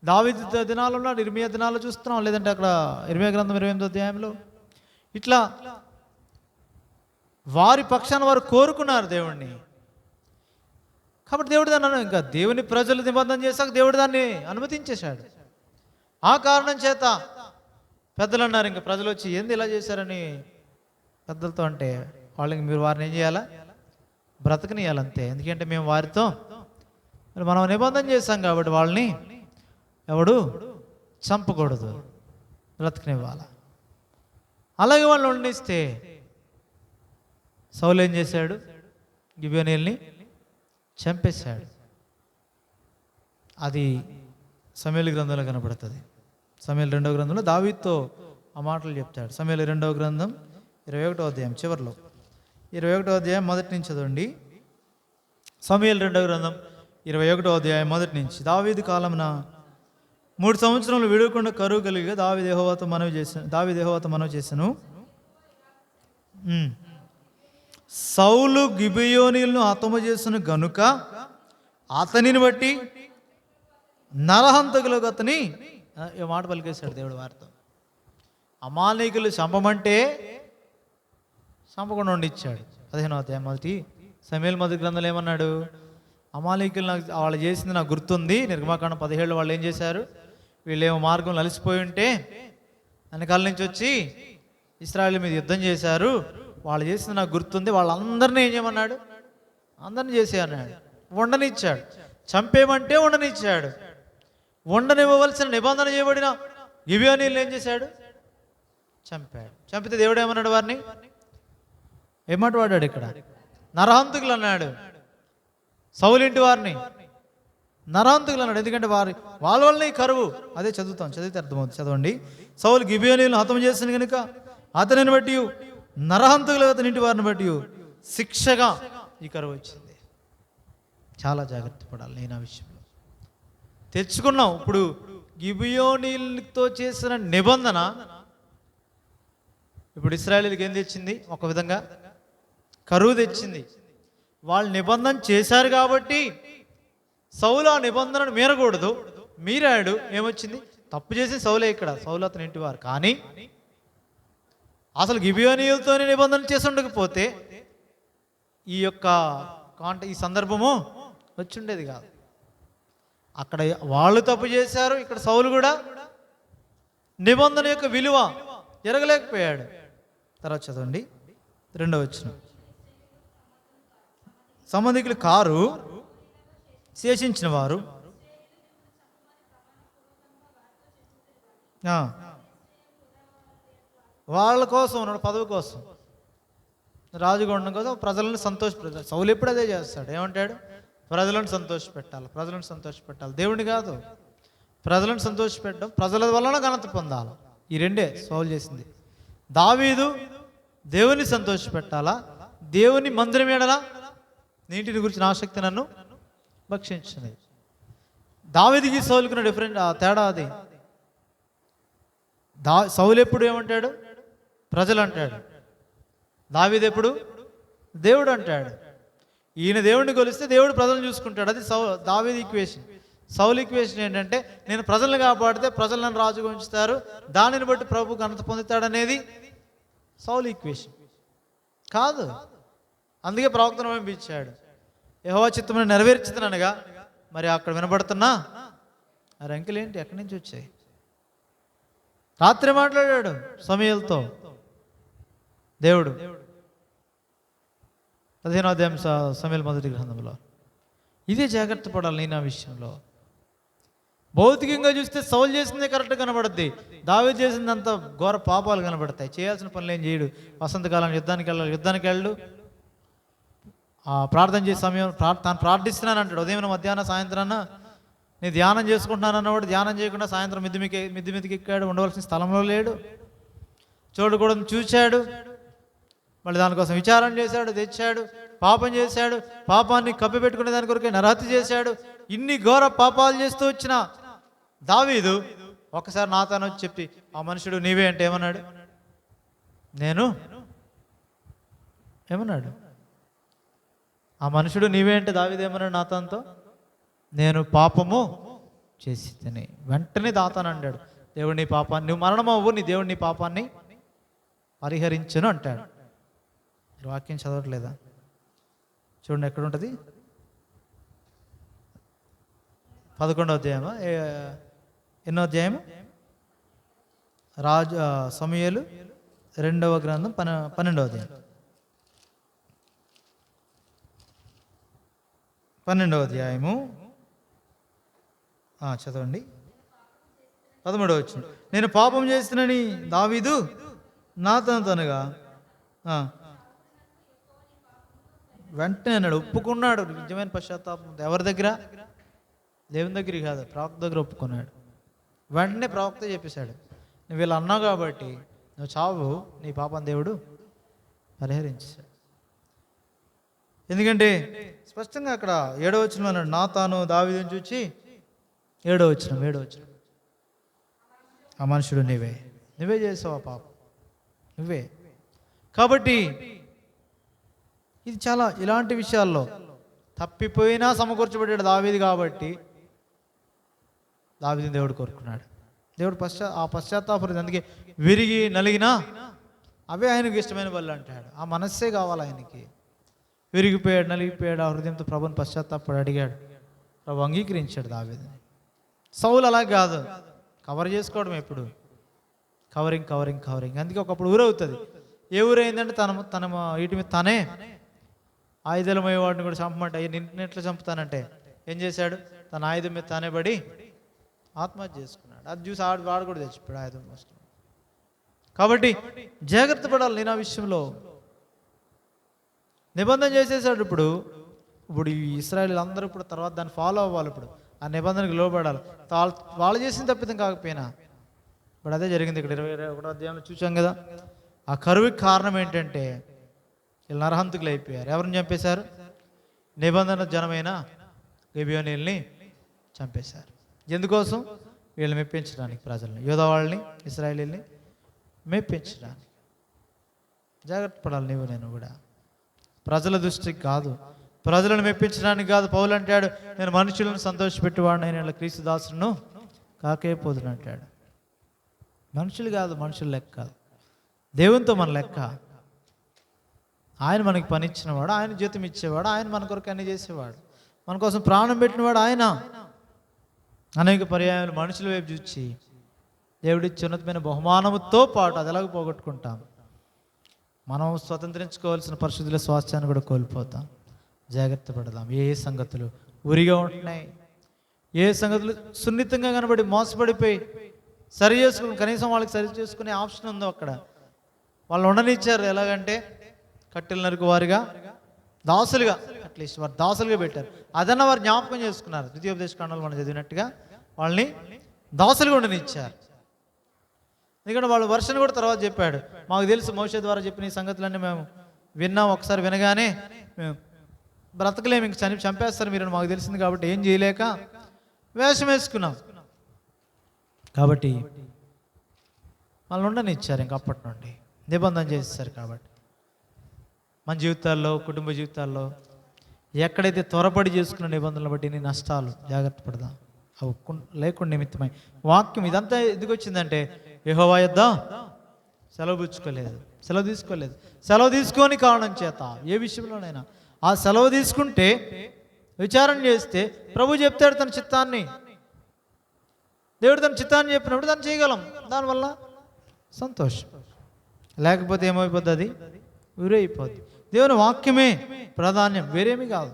Speaker 1: దావీదు దినాలు ఉన్నాడు, ఇర్మియా దినాల్లో చూస్తున్నాం, లేదంటే అక్కడ ఇర్మియా గ్రంథం 28వ అధ్యాయంలో. ఇట్లా వారి పక్షాన వారు కోరుకున్నారు దేవుణ్ణి. కాబట్టి దేవుడు దాన్ని ఇంకా దేవుని ప్రజలు నిబంధన చేశాక దేవుడు దాన్ని అనుమతించేశాడు. ఆ కారణం చేత పెద్దలు అన్నారు, ఇంకా ప్రజలు వచ్చి ఏంది ఇలా చేశారని పెద్దలతో అంటే, వాళ్ళకి మీరు వారిని ఏం చేయాలా, బ్రతకనియాలంతే. ఎందుకంటే మేము వారితో మనం నిబంధన చేశాం కాబట్టి వాళ్ళని ఎవడు చంపకూడదు, బ్రతకనివ్వాలి. అలాగే వాళ్ళు వండిస్తే సౌలు ఏం చేశాడు, గిబియోనీయుల్ని చంపేశాడు. అది సమూయేలు గ్రంథంలో కనబడుతుంది. సమూయేలు 2వ గ్రంథంలో దావీదుతో ఆ మాటలు చెప్తాడు. సమూయేలు 2వ గ్రంథం 21వ అధ్యాయం చివరిలో 21వ అధ్యాయం మొదటి నుంచి చదవండి. సమూయేలు 2వ గ్రంథం 21వ అధ్యాయం మొదటి నుంచి. దావీదు కాలమున 3 సంవత్సరాలు విడవకుండా కరువు కలిగి దావీదు యెహోవాతో మనవి చేసెను. సౌలు గిబియోనీయులను హతము చేసిన గనుక అతనిని బట్టి నరహంతకులకు అతని ఈ మాట పలికేశాడు దేవుడు వారితో. అమాలేకులు చంపమంటే చంపకుండా ఉండిచ్చాడు. 15వ అధ్యాయం మొదటి సమూయేలు మొదటి గ్రంథంలో ఏమన్నాడు, అమాలేకులు నాకు వాళ్ళు చేసింది నాకు గుర్తుంది. నిర్గమాకాండం 17లో వాళ్ళు ఏం చేశారు, వీళ్ళేమో మార్గంలో అలసిపోయి ఉంటే వెనకాల నుంచి వచ్చి ఇశ్రాయేలు మీద యుద్ధం చేశారు, వాళ్ళు చేసింది నాకు గుర్తుంది. వాళ్ళందరినీ ఏం చేయమన్నాడు, అందరిని చేసే అన్నాడు. ఉండనిచ్చాడు. చంపేమంటే ఉండనిచ్చాడు. ఉండనివ్వవలసిన నిబంధన చేయబడిన గిబియోనీయులను ఏం చేశాడు, చంపాడు. చంపితే దేవుడు ఏమన్నాడు, వారిని ఏమాట వాడాడు ఇక్కడ, నరహంతకులు అన్నాడు. సౌలింటి వారిని నరహంతకులు అన్నాడు. ఎందుకంటే వాళ్ళ వల్ల ఈ కరువు. అదే చదివితే అర్థమవుతుంది. చదవండి. సౌలు గిబియోనీయులను హతం చేసిన కనుక అతనిని బట్టి నరహంతకులు అతనింటి వారిని బట్టి శిక్షగా ఈ కరువు వచ్చింది. చాలా జాగ్రత్త పడాలి నేను ఆ విషయంలో. తెచ్చుకున్నాం. ఇప్పుడు గిబియోనీయులతో చేసిన నిబంధన ఇప్పుడు ఇశ్రాయేలీయులకు ఏం తెచ్చింది, ఒక విధంగా కరువు తెచ్చింది. వాళ్ళు నిబంధన చేశారు కాబట్టి సౌలు ఆ నిబంధనను మీరకూడదు, మీరాడు. ఏమొచ్చింది, తప్పు చేసి సౌలే. ఇక్కడ సౌలు అతని ఇంటి వారు. కానీ అసలు గిబియోనీయులతోనే నిబంధన చేసి ఉండకపోతే ఈ సందర్భము వచ్చుండేది కాదు. అక్కడ వాళ్ళు తప్పు చేశారు, ఇక్కడ సౌలు కూడా నిబంధన యొక్క విలువ ఎరగలేకపోయాడు. తర్వాత చదవండి 2వ వచనం. సంబంధికులు కారు, శేషించిన వారు వాళ్ళ కోసం ఉన్నాడు, పదవి కోసం, రాజుగా ఉండడం కోసం, ప్రజలను సంతోషపెట్టాలి. సౌలు ఎప్పుడు అదే చేస్తాడు. ఏమంటాడు, ప్రజలను సంతోషపెట్టాలి. దేవుడిని కాదు, ప్రజలను సంతోషపెట్టడం, ప్రజల వలన ఘనత పొందాలి. ఈ రెండే సౌలు చేసింది. దావీదు దేవుని సంతోషపెట్టాలా, దేవుని మందిరం ఏడలా, నీటిని గురించి ఆసక్తి నన్ను భక్షించినది. దావీదుకి సౌలుకున్న డిఫరెంట్ తేడా అది. సౌలు ఎప్పుడు ఏమంటాడు? ప్రజలు అంటాడు. దావీదు ఎప్పుడు దేవుడు అంటాడు. ఈయన దేవుడిని కొలిస్తే దేవుడు ప్రజలను చూసుకుంటాడు. అది దావీదు ఈక్వేషన్. సౌలు ఈక్వేషన్ ఏంటంటే, నేను ప్రజలను కాపాడితే ప్రజలు నన్ను రాజుగా ఉంచుతారు, దానిని బట్టి ప్రభు ఘనత పొందుతాడనేది సౌలు ఈక్వేషన్ కాదు. అందుకే ప్రవక్తను పంపించాడు. యెహోవా చిత్తమును నెరవేర్చుతున్నానుగా, మరి అక్కడ వినబడుతున్నా ఆ రంకెలు ఏంటి, ఎక్కడి నుంచి వచ్చాయి? రాత్రి మాట్లాడాడు సమూయేలుతో దేవుడు. 15వ అధ్యాయం సమూయేలు మొదటి గ్రంథంలో. ఇదే జాగ్రత్త పడాలి నేను ఆ విషయంలో. భౌతికంగా చూస్తే సౌలు చేసిందే కరెక్ట్ కనబడుద్ది, దావీదు చేసిందంతా ఘోర పాపాలు కనబడతాయి. చేయాల్సిన పనులు ఏం చేయడు. వసంతకాలం యుద్ధానికి వెళ్ళు, ప్రార్థన చేసే సమయం తాను ప్రార్థిస్తున్నాను అంటాడు. ఉదయం మధ్యాహ్నం సాయంత్రాన నేను ధ్యానం చేసుకుంటున్నాను అన్నవాడు ధ్యానం చేయకుండా సాయంత్రం మిద్ది మీదకి ఎక్కాడు. ఉండవలసిన స్థలంలో లేడు. చూడకూడదు చూశాడు, మళ్ళీ దానికోసం విచారం చేశాడు, తెచ్చాడు, పాపం చేశాడు, పాపాన్ని కప్పిపెట్టుకునే దాని కొరకే నరహత్య చేశాడు. ఇన్ని ఘోర పాపాలు చేస్తూ వచ్చిన దావీదు ఒకసారి నాతాను వచ్చి చెప్పి, ఆ మనుషుడు నీవే అంటే ఏమన్నాడు? ఏమన్నాడు? ఆ మనుషుడు నీవే అంటే దావీదు ఏమన్నాడు నాతాన్తో? నేను పాపము చేసి తిని. వెంటనే దాతాను అంటాడు, దేవుడు నీ పాపాన్ని, నువ్వు మరణం అవ్వు, నీ దేవుడు నీ పాపాన్ని పరిహరించును అంటాడు. వాక్యం చదవట్లేదా? చూడండి ఎక్కడ ఉంటుంది. 11వ అధ్యాయమా, ఎన్నో అధ్యాయము? సమూయేలు 2వ గ్రంథం 12వ అధ్యాయం. 12వ అధ్యాయము చదవండి. 13వ వచనం. నేను పాపం చేస్తున్నానని దావీదు నాతానుతో అనగా, వెంటనే అన్నాడు, ఒప్పుకున్నాడు. నిజమైన పశ్చాత్తాపం ఎవరి దగ్గర? దేవుని దగ్గర కాదు, ప్రవక్త దగ్గర ఒప్పుకున్నాడు. వెంటనే ప్రవక్త చెప్పేశాడు, నువ్వు ఇలా అన్నావు కాబట్టి నువ్వు చావు, నీ పాపం దేవుడు పరిహరించాడు. ఎందుకంటే స్పష్టంగా అక్కడ 7వ వచనంలో అన్నాడు, నాతాను దావీదుని చూచి 7వ వచనం, ఆ మనుషుడు నువ్వే చేసావు ఆ పాపం, నువ్వే. కాబట్టి ఇది చాలా ఇలాంటి విషయాల్లో తప్పిపోయినా సమకూర్చబడ్డాడు దావీదు. కాబట్టి దావీదుని దేవుడు కోరుకున్నాడు. దేవుడు పశ్చాత్తాపం. అందుకే విరిగి నలిగినా అవే ఆయనకు ఇష్టమైన వాళ్ళు అంటాడు. ఆ మనస్సే కావాలి ఆయనకి. విరిగిపోయాడు, నలిగిపోయాడు, ఆ హృదయంతో ప్రభుని పశ్చాత్తాపడి అడిగాడు. ప్రభు అంగీకరించాడు దావీదుని. సౌలు అలా కాదు, కవర్ చేసుకోవడం ఎప్పుడు కవరింగ్. అందుకే ఒకప్పుడు ఊరవుతుంది. ఏ ఊరైందంటే తన వీటి మీద తనే ఆయుధాలమయ్యే వాడిని కూడా చంపమంటే, నిన్ను ఎట్లా చంపుతానంటే ఏం చేశాడు? తన ఆయుధం మీద తానే పడి ఆత్మహత్య చేసుకున్నాడు. అది చూసి వాడు కూడా తెచ్చిపోయాడు ఆయుధం కోసం. కాబట్టి జాగ్రత్త పడాలి నేను ఆ విషయంలో. నిబంధన చేసేసాడు. ఇప్పుడు ఈ ఇశ్రాయేలీయులు అందరూ ఇప్పుడు తర్వాత దాన్ని ఫాలో అవ్వాలి. ఇప్పుడు ఆ నిబంధనకు లోబడాలి. వాళ్ళు చేసిన తప్పిదం కాకపోయినా ఇప్పుడు అదే జరిగింది. ఇక్కడ 21వ అధ్యాయంలో చూసాం కదా. ఆ కరువుకి కారణం ఏంటంటే వీళ్ళు నరహంతకులు అయిపోయారు. ఎవరిని చంపేశారు? నిబంధన జనమైన గిబియోనీయుల్ని చంపేశారు. ఎందుకోసం? వీళ్ళు మెప్పించడానికి, ప్రజల్ని, యూదా వాళ్ళని, ఇశ్రాయేలీయుల్ని మెప్పించడానికి. జాగ్రత్త పడాలి నీవు నేను కూడా. ప్రజల దృష్టికి కాదు, ప్రజలను మెప్పించడానికి కాదు. పౌలు అంటాడు, నేను మనుషులను సంతోషపెట్టేవాడిని, నేను క్రీస్తు దాసులను కాకేపోదును అంటాడు. మనుషులు కాదు, మనుషుల లెక్క కాదు, దేవునితో మన లెక్క. ఆయన మనకి పని ఇచ్చినవాడు, ఆయన జీతం ఇచ్చేవాడు, ఆయన మన కొరకు అన్ని చేసేవాడు, మన కోసం ప్రాణం పెట్టినవాడు ఆయన. అనేక పర్యాయాలు మనుషుల వైపు చూచి దేవుడిచ్చి ఉన్నతమైన బహుమానముతో పాటు అది ఎలాగ పోగొట్టుకుంటాం. మనం స్వతంత్రించుకోవాల్సిన పరిశుద్ధుల స్వాస్థ్యాన్ని కూడా కోల్పోతాం. జాగ్రత్త పడదాం. ఏ సంగతులు ఉరిగా ఉంటున్నాయి, ఏ సంగతులు సున్నితంగా కనబడి మోసపడిపోయి సరి చేసుకుని, కనీసం వాళ్ళకి సరి చేసుకునే ఆప్షన్ ఉందో అక్కడ వాళ్ళు ఉండనిచ్చారు. ఎలాగంటే కట్టెలు నరుకు వారిగా దాసులుగా, అట్లీస్ట్ వారు దాసులుగా పెట్టారు. అదన్నా వారు జ్ఞాపకం చేసుకున్నారు. ద్వితీయోపదేశ కాండంలో మనం చదివినట్టుగా వాళ్ళని దాసులుగా ఉండనిచ్చారు. ఎందుకంటే వాళ్ళు వర్షను కూడా తర్వాత చెప్పాడు, మాకు తెలుసు మోషే ద్వారా చెప్పిన ఈ సంగతులన్నీ మేము విన్నాం, ఒకసారి వినగానే మేము బ్రతకలేము, ఇంక చంపేస్తారు మీరు మాకు తెలిసింది కాబట్టి ఏం చేయలేక వేషం వేసుకున్నాం. కాబట్టి మనల్ని ఉండనిచ్చారు, ఇంక అప్పటి నుండి నిబంధన చేసేసారు. కాబట్టి మన జీవితాల్లో, కుటుంబ జీవితాల్లో ఎక్కడైతే త్వరపడి చేసుకున్న నిబంధనలు బట్టి నీ నష్టాలు, జాగ్రత్త పడదాం. అవి లేకుండా నిమిత్తమై వాక్యం ఇదంతా ఎందుకు వచ్చిందంటే, యెహోవా యొద్ద సెలవు పుచ్చుకోలేదు, సెలవు తీసుకోలేదు. సెలవు తీసుకొని కారణం చేత ఏ విషయంలోనైనా ఆ సెలవు తీసుకుంటే, విచారణ చేస్తే ప్రభు చెప్తాడు తన చిత్తాన్ని. దేవుడు తన చిత్తాన్ని చెప్పినప్పుడు దాన్ని చేయగలం, దానివల్ల సంతోషం. లేకపోతే ఏమైపోద్ది, అది ఉరైపోద్ది. దేవుని వాక్యమే ప్రాధాన్యం, వేరేమీ కాదు.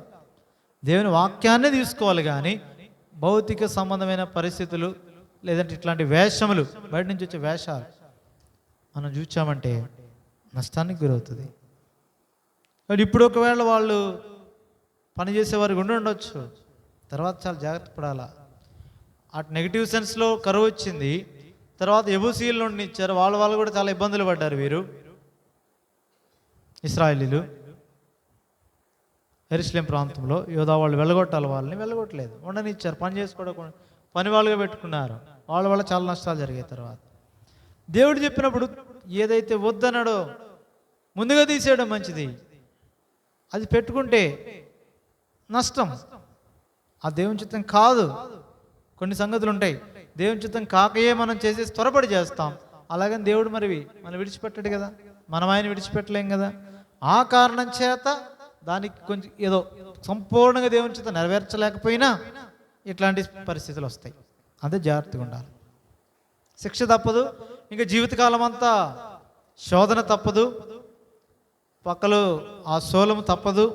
Speaker 1: దేవుని వాక్యాన్నే తీసుకోవాలి. కానీ భౌతిక సంబంధమైన పరిస్థితులు లేదంటే ఇట్లాంటి వేషములు, బయట నుంచి వచ్చే వేషాలు మనం చూచామంటే నష్టానికి గురవుతుంది. కానీ ఇప్పుడు ఒకవేళ వాళ్ళు పనిచేసేవారికి ఉండొచ్చు, తర్వాత చాలా జాగ్రత్త పడాలా. అటు నెగిటివ్ సెన్స్లో కరువు వచ్చింది, తర్వాత యెబూసీయుల నుండి ఇచ్చారు, వాళ్ళు కూడా చాలా ఇబ్బందులు పడ్డారు. వీరు ఇశ్రాయేలీలు యెరూషలేం ప్రాంతంలో యోధా వాళ్ళు వెళ్ళగొట్టాలి, వాళ్ళని వెళ్ళగొట్టలేదు, ఉండనిచ్చారు. పని చేసుకోవడం పని వాళ్ళుగా పెట్టుకున్నారు, వాళ్ళ వల్ల చాలా నష్టాలు జరిగాయి. తర్వాత దేవుడు చెప్పినప్పుడు ఏదైతే వద్దన్నాడో ముందుగా తీసేయడం మంచిది. అది పెట్టుకుంటే నష్టం, ఆ దేవుని చిత్తం కాదు. కొన్ని సంగతులు ఉంటాయి దేవుని చిత్తం కాకయే మనం చేసేసి త్వరపడి చేస్తాం. అలాగని దేవుడు మనం విడిచిపెట్టాడు కదా, మనం ఆయన విడిచిపెట్టలేం కదా. ఆ కారణం చేత దానికి కొంచెం ఏదో సంపూర్ణంగా దేవుని చిత్తం నెరవేర్చలేకపోయినా ఇట్లాంటి పరిస్థితులు వస్తాయి. అదే జాగ్రత్తగా ఉండాలి. శిక్ష తప్పదు, ఇంకా జీవితకాలం అంతా శోధన తప్పదు, పక్కలు ఆ శూలము తప్పదు,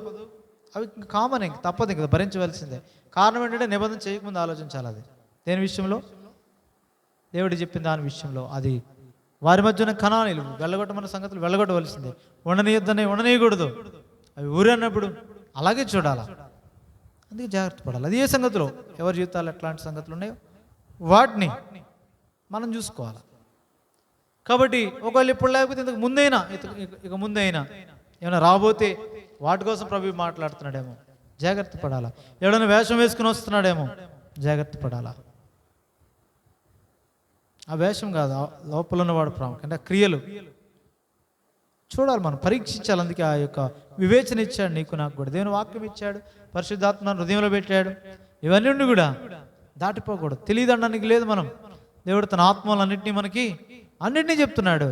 Speaker 1: అవి కామన్, ఇంక తప్పదు, ఇంక భరించవలసిందే. కారణం ఏంటంటే నిబంధన చేయకముందు ఆలోచించాలి. అది దేని విషయంలో, దేవుడు చెప్పిన దాని విషయంలో. అది వారి మధ్యన కణాలు వెళ్ళగొట్టమన్న సంగతులు వెళ్ళగొట్టవలసిందే. ఉండనీయొద్దనే ఉండనీయకూడదు, అవి ఊరు అన్నప్పుడు అలాగే చూడాలా. అందుకే జాగ్రత్త పడాలి. అది ఏ సంగతులు, ఎవరి జీవితాలు ఎట్లాంటి సంగతులు ఉన్నాయో వాటిని మనం చూసుకోవాలి. కాబట్టి ఒకవేళ ఇప్పుడు లేకపోతే ఇంతకు ముందైనా ఇక ముందైనా ఏమైనా రాబోతే వాటి కోసం ప్రభు మాట్లాడుతున్నాడేమో, జాగ్రత్త పడాలా. ఎవడైనా వేషం వేసుకుని వస్తున్నాడేమో, జాగ్రత్త పడాలా. ఆ వేషం కాదు, లోపల ఉన్నవాడు ప్రాముఖ్యం, అంటే క్రియలు చూడాలి, మనం పరీక్షించాలి. అందుకే ఆ యొక్క వివేచన ఇచ్చాడు నీకు నాకు కూడా. దేవుని వాక్యం ఇచ్చాడు, పరిశుద్ధాత్మ హృదయంలో పెట్టాడు. ఇవన్నీ కూడా దాటిపోకూడదు, తెలియదనడానికి లేదు. మనం దేవుడు తన ఆత్మలన్నింటినీ మనకి అన్నింటినీ చెప్తున్నాడు.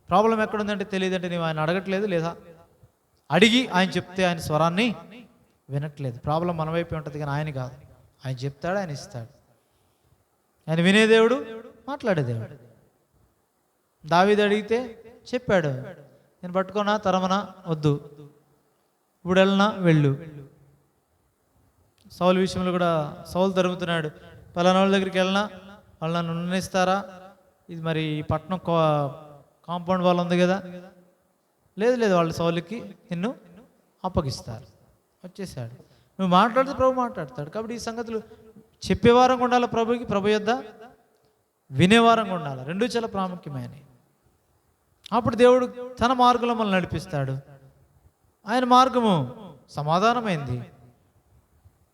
Speaker 1: ప్రాబ్లం ఎక్కడుందంటే తెలియదంటే నీవు ఆయన అడగట్లేదు, లేదా అడిగి ఆయన చెప్తే ఆయన స్వరాన్ని వినట్లేదు. ప్రాబ్లం మన వైపు ఉంటుంది కానీ ఆయన కాదు. ఆయన చెప్తాడు, ఆయన ఇస్తాడు. ఆయన వినే దేవుడు, మాట్లాడే దేవుడు. దావీదు అడిగితే చెప్పాడు, నేను పట్టుకోనా తరమనా వద్దు, ఇప్పుడు వెళ్ళనా వెళ్ళు. సౌలు విషయంలో కూడా సౌలు తరుముతున్నాడు, పలానా వాళ్ళ దగ్గరికి వెళ్ళినా వాళ్ళు నన్ను నిర్ణయిస్తారా, ఇది మరి పట్టణం కాంపౌండ్ వాళ్ళు ఉంది కదా, లేదు వాళ్ళు సౌలుకి నిన్ను అప్పగిస్తారు. వచ్చేసాడు. నువ్వు మాట్లాడితే ప్రభు మాట్లాడతాడు. కాబట్టి ఈ సంగతులు చెప్పేవారంగా ఉండాలి ప్రభుకి, ప్రభు యొద్ద వినేవారంగా ఉండాలి. రెండూ చాలా ప్రాముఖ్యమైనవి. అప్పుడు దేవుడు తన మార్గంలో మనల్ని నడిపిస్తాడు. ఆయన మార్గము సమాధానమైంది,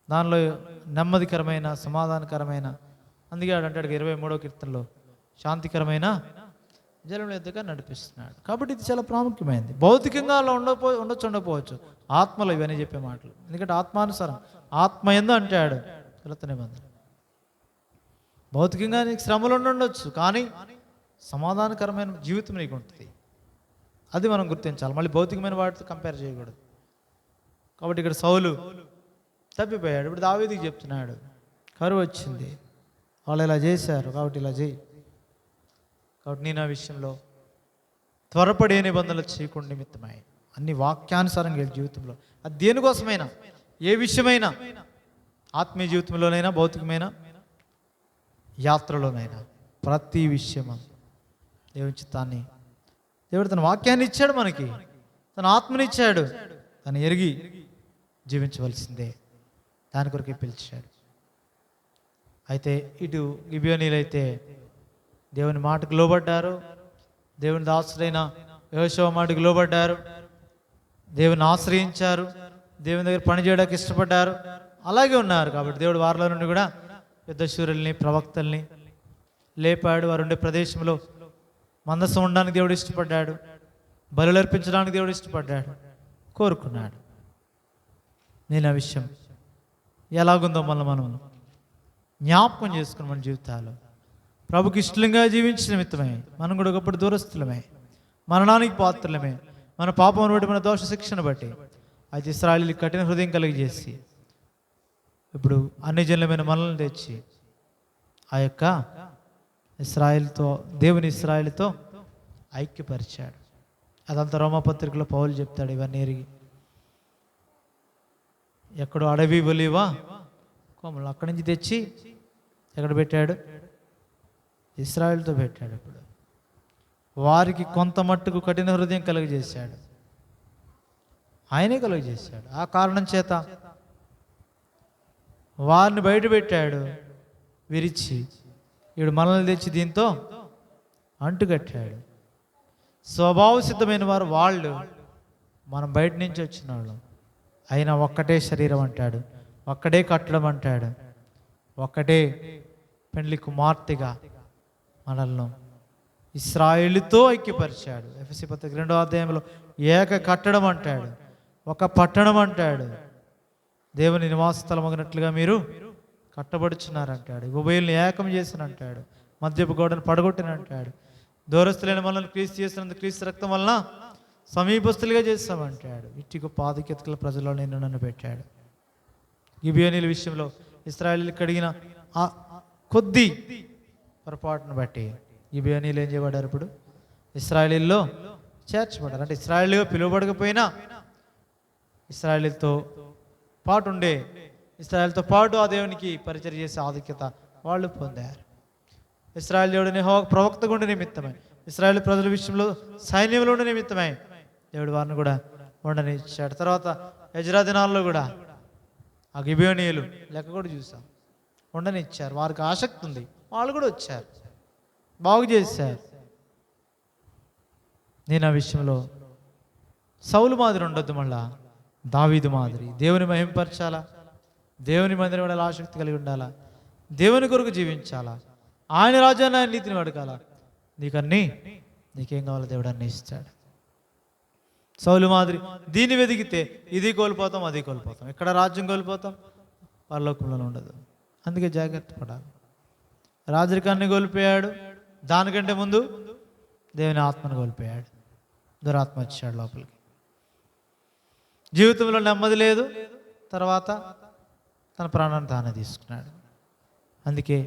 Speaker 1: దానిలో నెమ్మదికరమైన సమాధానకరమైన, అందుకే అంటాడు 23వ కీర్తనలో శాంతికరమైన జలం ఎద్దుగా నడిపిస్తున్నాడు. కాబట్టి ఇది చాలా ప్రాముఖ్యమైనది. భౌతికంగా అలా ఉండొచ్చు, ఆత్మలో ఇవన్నీ చెప్పే మాటలు. ఎందుకంటే ఆత్మానుసారం, ఆత్మ ఎందు అంటాడు క్రొత్త నిబంధన. భౌతికంగా నీకు శ్రమలు ఉండొచ్చు, కానీ సమాధానకరమైన జీవితం నీకు ఉంటుంది. అది మనం గుర్తించాలి. మళ్ళీ భౌతికమైన వాటితో కంపేర్ చేయకూడదు. కాబట్టి ఇక్కడ సౌలు తప్పిపోయాడు. ఇప్పుడు దావీదుకి చెప్తున్నాడు, కరువు వచ్చింది, వాళ్ళు ఇలా చేశారు కాబట్టి ఇలా చేయి. కాబట్టి నేను ఆ విషయంలో త్వరపడే నిబంధనలు చేయకుండా నిమిత్తమై అన్ని వాక్యానుసారంగా జీవితంలో, అది దేనికోసమైనా, ఏ విషయమైనా, ఆత్మీయ జీవితంలోనైనా భౌతికమైన యాత్రలోనైనా ప్రతి విషయం దేవుని చిత్తాన్ని, దేవుడు తన వాక్యాన్ని ఇచ్చాడు, మనకి తన ఆత్మని ఇచ్చాడు, తను ఎరిగి జీవించవలసిందే, దాని కొరకే పిలిచాడు. అయితే ఇటు గిబియోనీలైతే దేవుని మాటకు లోబడ్డారు. దేవుని దాసుడైన యెహోషువ మాటకు లోబడ్డారు. దేవుని ఆశ్రయించారు. దేవుని దగ్గర పని చేయడానికి ఇష్టపడ్డారు. అలాగే ఉన్నారు. కాబట్టి దేవుడు వారిలో నుండి కూడా యుద్ధశూరుల్ని, ప్రవక్తల్ని లేపాడు. వారు ఉండే ప్రదేశంలో మందసం ఉండడానికి దేవుడు ఇష్టపడ్డాడు. బలులు అర్పించడానికి దేవుడు ఇష్టపడ్డాడు, కోరుకున్నాడు. నేను ఆ విషయం ఎలాగుందో మనం జ్ఞాపకం చేసుకుని మన జీవితాలు ప్రభుకి ఇష్టంగా జీవించిన నిమిత్తమే మనం కూడా ఒకప్పుడు దూరస్తులమే, మరణానికి పాత్రలమే, మన పాపమును బట్టి, మన దోష శిక్షను బట్టి. అయితే ఇశ్రాయేలీయులకు కఠిన హృదయం కలిగజేసి ఇప్పుడు అన్ని జనులమైన మనల్ని తెచ్చి ఆ యొక్క దేవుని ఇశ్రాయేలుతో ఐక్యపరిచాడు. అదంతా రోమపత్రికలో పౌలు చెప్తాడు. ఇవన్నీ ఎరిగి ఎక్కడో అడవి ఒలీవ కొమ్మలు అక్కడి నుంచి తెచ్చి ఎక్కడ పెట్టాడు? ఇశ్రాయేలుతో పెట్టాడు. ఇప్పుడు వారికి కొంత మట్టుకు కఠిన హృదయం కలుగజేశాడు. ఆయనే కలుగజేశాడు. ఆ కారణం చేత వారిని బయట పెట్టాడు విరిచి. ఇప్పుడు మనల్ని తెచ్చి దీంతో అంటుకట్టాడు. స్వభావ సిద్ధమైన వారు వాళ్ళు, మనం బయట నుంచి వచ్చిన వాళ్ళు. అయినా ఒక్కటే శరీరం అంటాడు, ఒక్కడే కట్టడం అంటాడు, ఒక్కటే పెండ్లి కుమార్తెగా మనల్ని ఇశ్రాయేలుతో ఐక్యపరిచాడు. ఎఫెసీ పత్రిక 2వ అధ్యాయంలో ఏక కట్టడం అంటాడు, ఒక పట్టణం అంటాడు. దేవుని నివాస స్థలమగినట్లుగా మీరు కట్టబడుచున్నారంటాడు. ఉభయుల్ని ఏకం చేసినంటాడు, మధ్యపు గోడను పడగొట్టినంటాడు. దూరస్తులైన మనల్ని క్రీస్తు చేసినందుకు క్రీస్తు రక్తం వలన సమీపస్తులుగా చేస్తామంటాడు. ఇట్టి గొప్ప ఆధిక్యతల ప్రజల్లో నేను నన్ను పెట్టాడు. గిబియోనీల విషయంలో ఇశ్రాయేలీయులు కడిగిన ఆ కొద్ది పొరపాటును బట్టి గిబియోనీలు ఏం చేయబడ్డారు? ఇప్పుడు ఇశ్రాయేలీయుల్లో చేర్చబడ్డారు. అంటే ఇశ్రాయేలీయులుగా పిలువబడకపోయినా ఇశ్రాయేలీయులతో పాటు ఉండే, ఇశ్రాయేలుతో పాటు ఆ దేవునికి పరిచయం చేసే ఆధిక్యత వాళ్ళు పొందారు. ఇశ్రాయేలు దేవుడిని యెహోవా ప్రవక్తగా ఉండే నిమిత్తమై, ఇశ్రాయేలు ప్రజల విషయంలో సైన్యంలో ఉండే నిమిత్తమై దేవుడు వారిని కూడా ఉండనిచ్చాడు. తర్వాత ఎజ్రా దినాల్లో కూడా ఆ గిబియోనీయులు లెక్క కూడా చూసాం, ఉండనిచ్చారు. వారికి ఆసక్తి ఉంది, వాళ్ళు కూడా వచ్చారు, బాగు చేశారు. నేను ఆ విషయంలో సౌలు మాదిరి ఉండొద్దు, మళ్ళా దావీదు మాదిరి దేవుని మహింపరచాలా, దేవుని మందిరం వల్ల ఆసక్తి కలిగి ఉండాలా, దేవుని కొరకు జీవించాలా, ఆయన రాజ్యాన్ని, ఆయన నీతిని అడగాల. నీకేం కావాలో దేవుడు అన్నీ ఇస్తాడు. సౌలు మాదిరి దీన్ని వెతికితే ఇది కోల్పోతాం, అది కోల్పోతాం, ఎక్కడ రాజ్యం కోల్పోతాం, పరలోకంలో ఉండదు. అందుకే జాగ్రత్త పడాలి. రాజరికాన్ని కోల్పోయాడు, దానికంటే ముందు దేవుని ఆత్మను కోల్పోయాడు. దురాత్మ వచ్చాడు లోపలికి. జీవితంలో నెమ్మది లేదు, తర్వాత తన ప్రాణాన్ని తానే తీసుకున్నాడు. అందుకే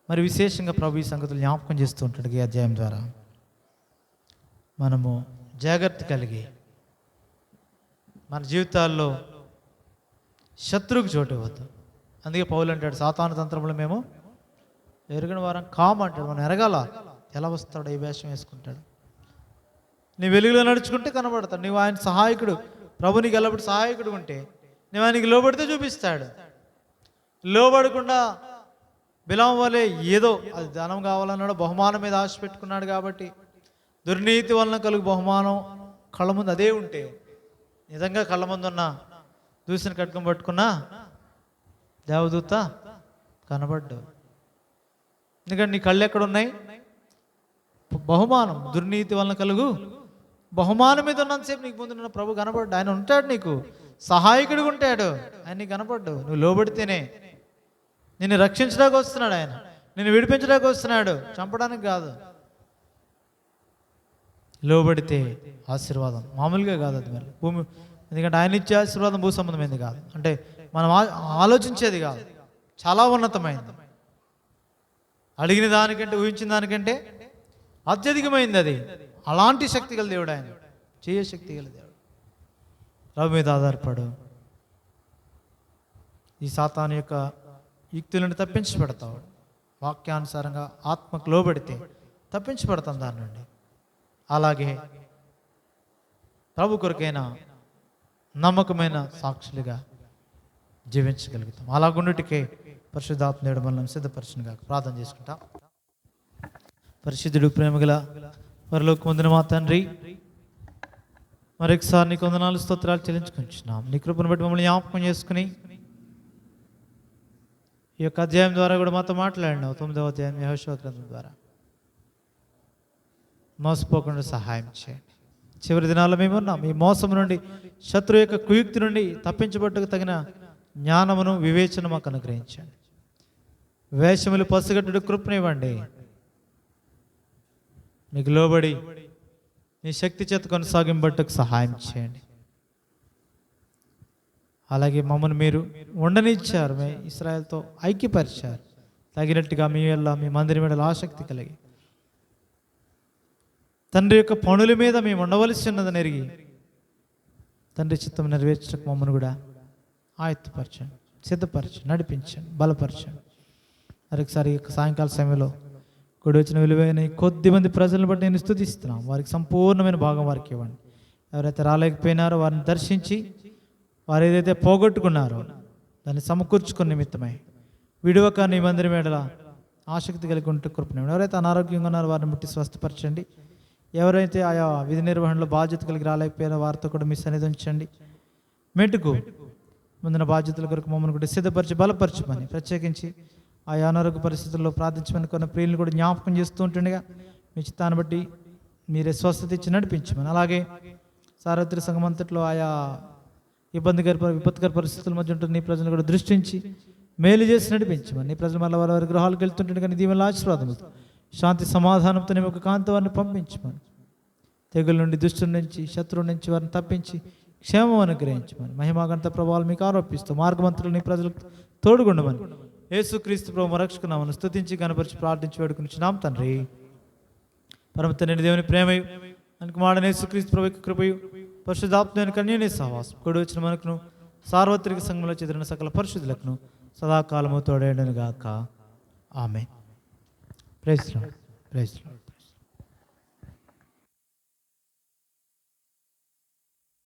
Speaker 1: మరి విశేషంగా ప్రభు ఈ సంగతులు జ్ఞాపకం చేస్తూ ఉంటాడు. ఈ అధ్యాయం ద్వారా మనము జాగ్రత్త కలిగి మన జీవితాల్లో శత్రువుకు చోటు ఇవ్వద్దు. అందుకే పౌలు అంటాడు, సాతాను తంత్రంలో మేము ఎరుగని వారం అంటాడు. మనం ఎరగాల, ఎలా వస్తాడు, ఏ వేషం వేసుకుంటాడు. నీ వెలుగులో నడుచుకుంటే కనబడతాడు. నీవు ఆయన సహాయకుడు, ప్రభు నీకు ఎల్లప్పుడు సహాయకుడు ఉంటే నువ్వు ఆయనకి లోబడితే చూపిస్తాడు. లోబడకుండా బిలాము వలె ఏదో అది ధనం కావాలన్నాడు, బహుమానం మీద ఆశ పెట్టుకున్నాడు. కాబట్టి దుర్నీతి వలన కలుగు బహుమానం కళ్ళ ముందు అదే ఉంటే, నిజంగా కళ్ళ ముందు ఉన్న దూసిన కట్టుకం పట్టుకున్నా దేవదూత కనబడ్డావు. ఎందుకంటే నీ కళ్ళు ఎక్కడున్నాయి? బహుమానం, దుర్నీతి వలన కలుగు బహుమానం మీద ఉన్నంతసేపు నీకు ముందు ప్రభు కనబడ్డా. ఆయన ఉంటాడు, నీకు సహాయకుడిగా ఉంటాడు. ఆయన నీకు కనపడ్డావు. నువ్వు లోబడితేనే. నిన్ను రక్షించడానికి వస్తున్నాడు ఆయన, నిన్ను విడిపించడానికి వస్తున్నాడు, చంపడానికి కాదు. లోబడితే ఆశీర్వాదం మామూలుగా కాదు అది. మరి భూమి, ఎందుకంటే ఆయన ఇచ్చే ఆశీర్వాదం భూ సంబంధమైంది కాదు, అంటే మనం ఆలోచించేది కాదు, చాలా ఉన్నతమైంది. అడిగిన దానికంటే, ఊహించిన దానికంటే అత్యధికమైంది అది. అలాంటి శక్తి గల దేవుడు ఆయన, చేయ శక్తి గల దేవుడు. రవి మీద ఆధారపడు. ఈ సాతాను యొక్క యుక్తులను తప్పించి పెడతావు. వాక్యానుసారంగా ఆత్మకు లోబడితే తప్పించి పెడతాం దాని నుండి. అలాగే ప్రభు కొరకైనా నమ్మకమైన సాక్షులుగా జీవించగలుగుతాం. అలాగుండుటికే పరిశుద్ధాత్మ దేవుడు మనల్ని సిద్ధపరచునుగాక. ప్రార్థన చేసుకుంటాం. పరిశుద్ధుడు, ప్రేమగల పరలోకమందున మా తండ్రి, మరొకసారి నీకు వందనాలు స్తోత్రాలు చెల్లించుకుంటున్నాం. నీ కృపను బట్టి మమ్మల్ని జ్ఞాపకం చేసుకుని ఈ యొక్క అధ్యాయం ద్వారా కూడా మాతో మాట్లాడినావు. 9వ అధ్యాయం యెహోషువ గ్రంథం ద్వారా మోసపోకుండా సహాయం చేయండి. చివరి దినాల్లో మేము ఉన్నాం. ఈ మోసం నుండి, శత్రు యొక్క కుయుక్తి నుండి తప్పించబట్టుకు తగిన జ్ఞానమును, వివేచన మాకు అనుగ్రహించండి. వేషములు పసిగట్టుడు కృపనివ్వండి. మీకు లోబడి నీ శక్తి చేత కొనసాగింబట్టుకు సహాయం చేయండి. అలాగే మమ్మల్ని మీరు ఉండనిచ్చారు, మీ ఇశ్రాయేలుతో ఐక్యపరిచారు. తగినట్టుగా మీ వల్ల, మీ మందిరం మీద ఆసక్తి కలిగి తండ్రి యొక్క పనుల మీద మేము ఉండవలసి ఉన్నదని ఎరిగి తండ్రి చిత్తం నెరవేర్చడానికి మమ్మల్ని కూడా ఆయత్తపరచండి, సిద్ధపరచండి, నడిపించండి, బలపరచండి. మరొకసారి ఈ యొక్క సాయంకాల సమయంలో కూడి వచ్చిన విలువైన కొద్ది మంది ప్రజలను బట్టి నేను స్తుతిస్తున్నాం. వారికి సంపూర్ణమైన భాగం వారికి ఇవ్వండి. ఎవరైతే రాలేకపోయినారో వారిని దర్శించి, వారు ఏదైతే పోగొట్టుకున్నారో దాన్ని సమకూర్చుకున్న నిమిత్తమై విడువక నీ మందిరం మేడల ఆసక్తి కలిగి ఉంటే కృపణివ్వండి. ఎవరైతే అనారోగ్యంగా ఉన్నారో వారిని ముట్టి స్వస్థపరచండి. ఎవరైతే ఆయా విధి నిర్వహణలో బాధ్యత కలిగి రాలేకపోయారో వారితో కూడా మీ సన్నిధి ఉంచండి. మెట్టుకు ముందున బాధ్యతల కొరకు మమ్మల్ని కూడా సిద్ధపరిచి బలపరచమని, ప్రత్యేకించి ఆయా అనారోగ్య పరిస్థితుల్లో ప్రార్థించమని కొన్ని ప్రియులను కూడా జ్ఞాపకం చేస్తూ ఉంటుండగా మీ చిత్తాన్ని బట్టి మీరే స్వస్థత ఇచ్చి నడిపించమని, అలాగే సార్వత్రిక సంఘం అంతట్లో ఆయా విపత్కర పరిస్థితుల మధ్య ఉంటున్న నీ ప్రజలను కూడా దృష్టించి మేలు చేసి నడిపించమని, నీ ప్రజలు మళ్ళీ వారి గృహాలకు వెళ్తుంటుండగా నీ దీవెనల ఆశీర్వాదములతో, శాంతి సమాధానంతో నీ ఒక కాంతి వారిని పంపించమని, తెగుల నుండి, దుష్టుల నుంచి, శత్రువు నుంచి వారిని తప్పించి క్షేమం అనుగ్రహించమని, మహిమాగంత ప్రభావాలు మీకు ఆరోపిస్తూ మార్గమంత్రులు నీ ప్రజలకు తోడుగుండమని యేసుక్రీస్తు ప్రభు రక్షకునామను స్తుతించి కనపరిచి ప్రార్థించి వేడుకునిచున్నాం తండ్రి. పరమ తండ్రి దేవుని ప్రేమయు, మనకు మాడని యేసుక్రీస్తు ప్రభు యొక్క కృపయు, పరిశుద్ధాత్మ కన్యని సహవాసం కూడి వచ్చిన మనకును, సార్వత్రిక సంఘంలో చెదిరిన సకల పరిశుద్ధులకును సదాకాలము తోడేయడను గాక. ఆమేన్. Praise lord.